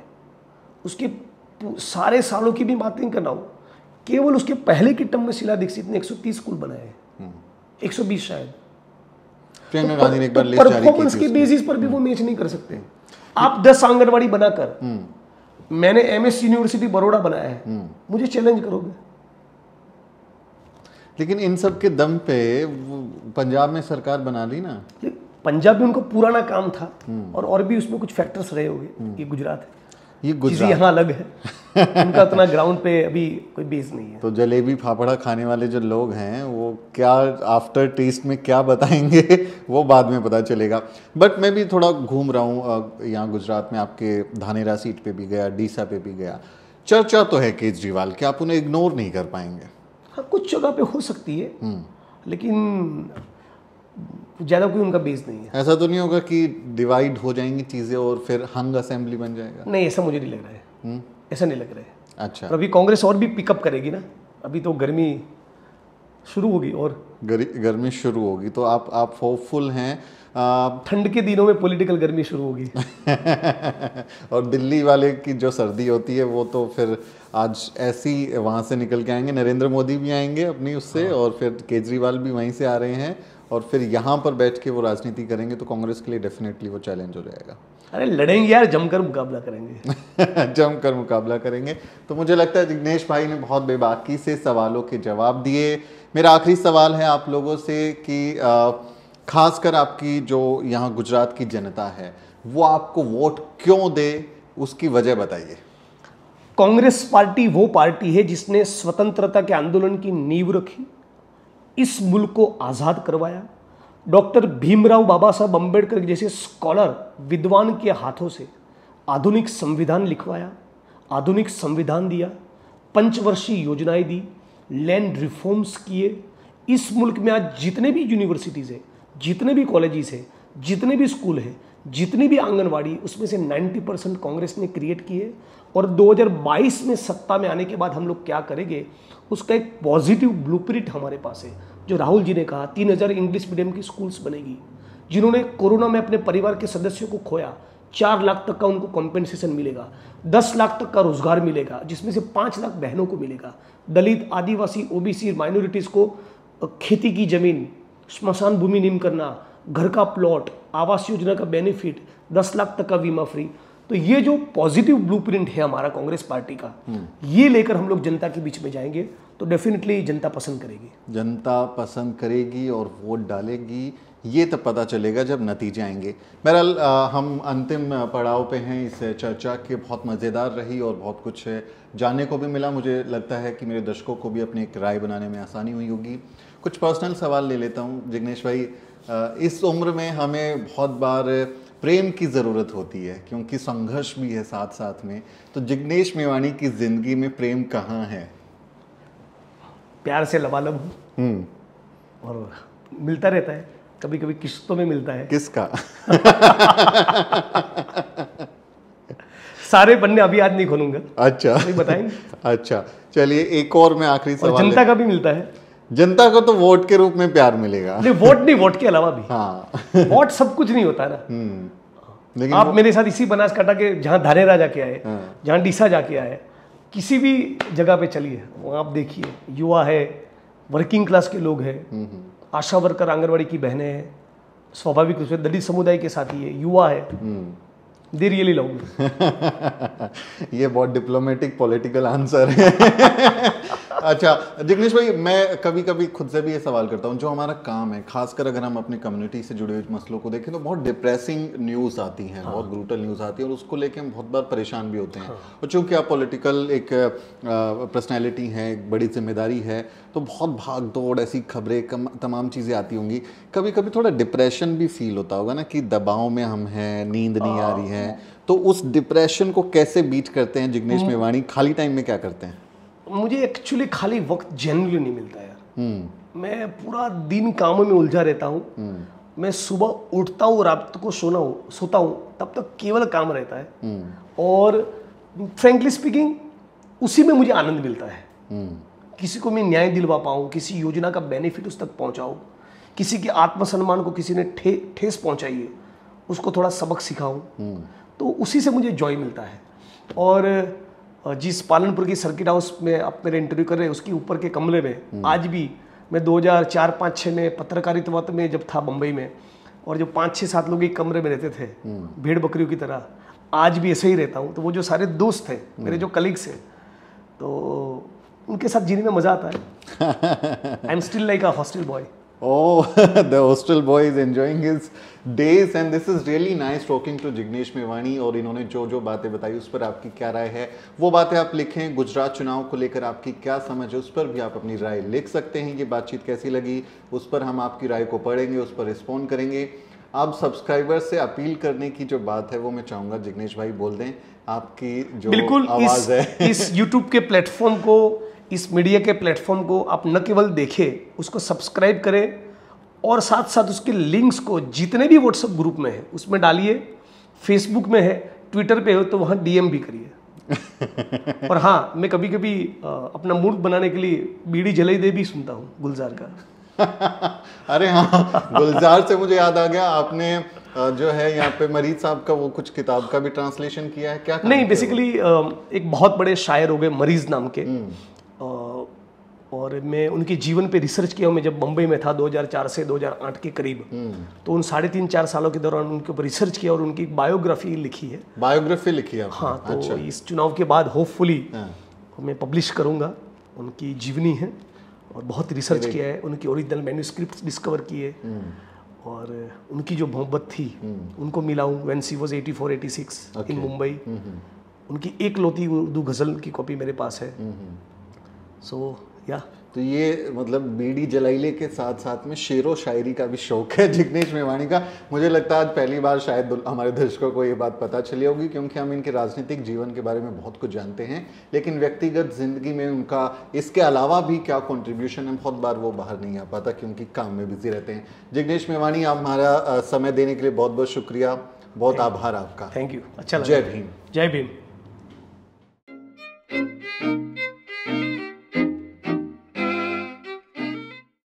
उसके सारे सालों की भी बात नहीं करना हो, केवल उसके पहले की टर्म में शीला दीक्षित ने 130 स्कूल बनाए हैं, 120 शायद। प्रियंका गांधी ने एक बार लिस्ट जारी की थी। परफॉर्मेंस के बेसिस पर भी वो मैच नहीं कर सकते। आप 10 आंगनवाड़ी बनाकर, मैंने एमएस यूनिवर्सिटी बड़ौदा बनाया है, मुझे चैलेंज करोगे? लेकिन इन सब के दम पे पंजाब में सरकार बना ली ना। पंजाब में उनको पुराना काम था, और भी उसमें कुछ फैक्टर्स रहे होंगे। ये गुजरात है, ये गुजरात यहाँ अलग है। उनका इतना ग्राउंड पे अभी कोई बेस नहीं है। तो जलेबी फाफड़ा खाने वाले जो लोग हैं वो क्या आफ्टर टेस्ट में क्या बताएंगे वो बाद में पता चलेगा। बट मैं भी थोड़ा घूम रहा हूँ यहाँ गुजरात में, आपके धानेरा सीट पे भी गया, डीसा पे भी गया। चर्चा तो है केजरीवाल की, आप उन्हें इग्नोर नहीं कर पाएंगे। हाँ, कुछ जगह पे हो सकती है, लेकिन ज़्यादा कोई उनका बेस नहीं है। ऐसा तो नहीं होगा कि डिवाइड हो जाएंगी चीज़ें और फिर हंग असेंबली बन जाएगा? नहीं, ऐसा मुझे नहीं लग रहा है। ऐसा नहीं लग रहा है। अच्छा। अभी कांग्रेस और भी पिकअप करेगी ना, अभी तो गर्मी शुरू होगी और गर्मी शुरू होगी, तो आप होपफुल हैं? ठंड के दिनों में पॉलिटिकल गर्मी शुरू होगी। और दिल्ली वाले की जो सर्दी होती है वो तो फिर आज ऐसी वहाँ से निकल के आएंगे। नरेंद्र मोदी भी आएंगे अपनी उससे, और फिर केजरीवाल भी वहीं से आ रहे हैं, और फिर यहाँ पर बैठ के वो राजनीति करेंगे, तो कांग्रेस के लिए डेफिनेटली वो चैलेंज हो जाएगा। अरे लड़ेंगे यार, जमकर मुकाबला करेंगे। जमकर मुकाबला करेंगे। तो मुझे लगता है जिग्नेश भाई ने बहुत बेबाकी से सवालों के जवाब दिए। मेरा आखिरी सवाल है आप लोगों से कि खासकर आपकी जो यहाँ गुजरात की जनता है वो आपको वोट क्यों दे, उसकी वजह बताइए। कांग्रेस पार्टी वो पार्टी है जिसने स्वतंत्रता के आंदोलन की नींव रखी, इस मुल्क को आज़ाद करवाया। डॉक्टर भीमराव बाबा साहब अम्बेडकर जैसे स्कॉलर विद्वान के हाथों से आधुनिक संविधान लिखवाया, आधुनिक संविधान दिया, पंचवर्षीय योजनाएं दी, लैंड रिफॉर्म्स किए। इस मुल्क में आज जितने भी यूनिवर्सिटीज़ है, जितने भी कॉलेजेस है, जितने भी स्कूल है, जितनी भी आंगनवाड़ी, उसमें से 90% कांग्रेस ने क्रिएट किए। और 2022 में सत्ता में आने के बाद हम लोग क्या करेंगे, उसका एक पॉजिटिव ब्लूप्रिंट हमारे पास है। जो राहुल जी ने कहा 3000 इंग्लिश मीडियम की स्कूल्स बनेगी, जिन्होंने कोरोना में अपने परिवार के सदस्यों को खोया, 4 लाख तक का उनको कॉम्पेंसेशन मिलेगा, 10 लाख तक का रोजगार मिलेगा, जिसमें से 5 लाख बहनों को मिलेगा। दलित, आदिवासी, ओबीसी, माइनॉरिटीज़ को खेती की ज़मीन, स्मशान भूमि नीम करना, घर का प्लॉट, आवास योजना का बेनिफिट, 10 लाख तक का बीमा फ्री। तो ये जो पॉजिटिव ब्लूप्रिंट है हमारा कांग्रेस पार्टी का, ये लेकर हम लोग जनता के बीच में जाएंगे तो डेफिनेटली जनता पसंद करेगी। जनता पसंद करेगी और वोट डालेगी, ये तब पता चलेगा जब नतीजे आएंगे। बहरहाल हम अंतिम पड़ाव पे हैं इस चर्चा के। बहुत मज़ेदार रही और बहुत कुछ जानने को भी मिला। मुझे लगता है कि मेरे दर्शकों को भी अपनी एक राय बनाने में आसानी हुई होगी। कुछ पर्सनल सवाल ले लेता हूँ जिग्नेश भाई। इस उम्र में हमें बहुत बार प्रेम की ज़रूरत होती है, क्योंकि संघर्ष भी है साथ साथ में। तो जिग्नेश मेवाणी की ज़िंदगी में प्रेम कहाँ है? प्यार से लबालब हूँ और मिलता रहता है, कभी कभी किस्तों में मिलता है। किसका? सारे पन्ने अभी आज नहीं खोलूंगा। अच्छा, नहीं बताएंगे। अच्छा, चलिए एक और मैं आखिरी सवाल। जनता का भी मिलता है। जनता को तो वोट के रूप में प्यार मिलेगा। नहीं, वोट नहीं, वोट के अलावा भी। हाँ। वोट सब कुछ नहीं होता ना। लेकिन आप मेरे साथ इसी बनासकांठा के जहाँ धानेरा जाके आए, जहाँ डीसा जाके आए, किसी भी जगह पे चलिए, वहाँ आप देखिए, युवा है, वर्किंग क्लास के लोग हैं, आशा वर्कर, आंगनवाड़ी की बहनें हैं, स्वाभाविक रूप से दलित समुदाय के साथी है, युवा है। They really love me. ये बहुत डिप्लोमेटिक पॉलिटिकल आंसर है। अच्छा जिग्नेश भाई, मैं कभी कभी खुद से भी ये सवाल करता हूँ, जो हमारा काम है, खासकर अगर हम अपनी कम्युनिटी से जुड़े हुए मसलों को देखें तो बहुत डिप्रेसिंग न्यूज़ आती हैं, बहुत ब्रूटल न्यूज़ आती है, और उसको लेके हम बहुत बार परेशान भी होते हैं। और चूँकि आप पॉलिटिकल एक पर्सनैलिटी हैं, एक बड़ी जिम्मेदारी है, तो बहुत भाग दौड़, ऐसी खबरें, तमाम चीज़ें आती होंगी। कभी कभी थोड़ा डिप्रेशन भी फील होता होगा ना, कि दबाव में हम हैं, नींद नहीं आ रही है, तो उस डिप्रेशन को कैसे बीट करते हैं जिग्नेश मेवाणी? खाली टाइम में क्या करते हैं? मुझे एक्चुअली खाली वक्त जनरली नहीं मिलता यार। मैं पूरा दिन कामों में उलझा रहता हूँ, मैं सुबह उठता हूँ, रात को सोता हूँ, तब तक केवल काम रहता है। और फ्रेंकली स्पीकिंग उसी में मुझे आनंद मिलता है। किसी को मैं न्याय दिलवा पाऊँ, किसी योजना का बेनिफिट उस तक पहुँचाऊँ, किसी के आत्मसम्मान को किसी ने ठेस पहुँचाई है, उसको थोड़ा सबक सिखाऊँ, तो उसी से मुझे जॉय मिलता है। और जिस पालनपुर की सर्किट हाउस में आप मेरे इंटरव्यू कर रहे हैं, उसके ऊपर के कमरे में आज भी मैं 2004-5-6 में पत्रकारिता में जब था बम्बई में, और जो 5-6-7 लोग एक कमरे में रहते थे भेड़ बकरियों की तरह, आज भी ऐसे ही रहता हूँ। तो वो जो सारे दोस्त हैं मेरे, जो कलीग्स हैं, तो उनके साथ जीने में मज़ा आता है। I am still like a hostel boy. Oh, the hostel boy is enjoying his days and this is really nice talking to Jignesh Mevani. और इन्होंने जो जो बातें बताई उस पर आपकी क्या राय है वो बातें आप लिखें। गुजरात चुनाव को लेकर आपकी क्या समझ है उस पर भी आप अपनी राय लिख सकते हैं। ये बातचीत कैसी लगी उस पर हम आपकी राय को पढ़ेंगे, उस पर रिस्पॉन्ड करेंगे। आप सब्सक्राइबर से अपील करने की जो बात है वो मैं चाहूँगा जिग्नेश भाई बोल दें, आपकी जो बिल्कुल आवाज़ है। इस यूट्यूब के प्लेटफॉर्म को, इस मीडिया के प्लेटफॉर्म को आप न केवल देखें, उसको सब्सक्राइब करें और साथ साथ उसके लिंक्स को जितने भी व्हाट्सएप ग्रुप में है उसमें डालिए। फेसबुक में है, ट्विटर पे हो तो वहाँ डीएम भी करिए। और हाँ, मैं कभी कभी अपना मूड बनाने के लिए बीड़ी जलाई दे भी सुनता हूँ गुलजार का। अरे हाँ, गुलजार से मुझे याद आ गया, आपने जो है यहाँ पे मरीज साहब का वो कुछ किताब का भी ट्रांसलेशन किया है क्या? नहीं, बेसिकली एक बहुत बड़े शायर हो गए मरीज नाम के, और मैं उनके जीवन पे रिसर्च किया हूँ। मैं जब मुंबई में था 2004 से 2008 के करीब, तो उन 3.5-4 सालों के दौरान उनके ऊपर रिसर्च किया और उनकी बायोग्राफी लिखी है। बायोग्राफी लिखी है? हाँ, तो अच्छा। इस चुनाव के बाद होपफुली मैं पब्लिश करूँगा। उनकी जीवनी है और बहुत रिसर्च किया है, उनकी ओरिजिनल मैन्यूस्क्रिप्ट डिस्कवर किए, और उनकी जो मोहब्बत थी उनको मिला हूँ व्हेन शी वाज 84-86 इन मुंबई। उनकी एक लौती उर्दू गज़ल की कॉपी मेरे पास है। सो या तो ये मतलब बीड़ी जलाइले के साथ साथ में शेरो शायरी का भी शौक है जिग्नेश मेवाणी का। मुझे लगता है आज पहली बार शायद हमारे दर्शकों को ये बात पता चली होगी, क्योंकि हम इनके राजनीतिक जीवन के बारे में बहुत कुछ जानते हैं, लेकिन व्यक्तिगत जिंदगी में उनका इसके अलावा भी क्या कंट्रीब्यूशन है बहुत बार वो बाहर नहीं आ पाता क्योंकि काम में बिजी रहते हैं। जिग्नेश मेवाणी, आप हमारा समय देने के लिए बहुत बहुत शुक्रिया, बहुत आभार आपका। Thank you. अच्छा लगा। जय भीम। जय भीम।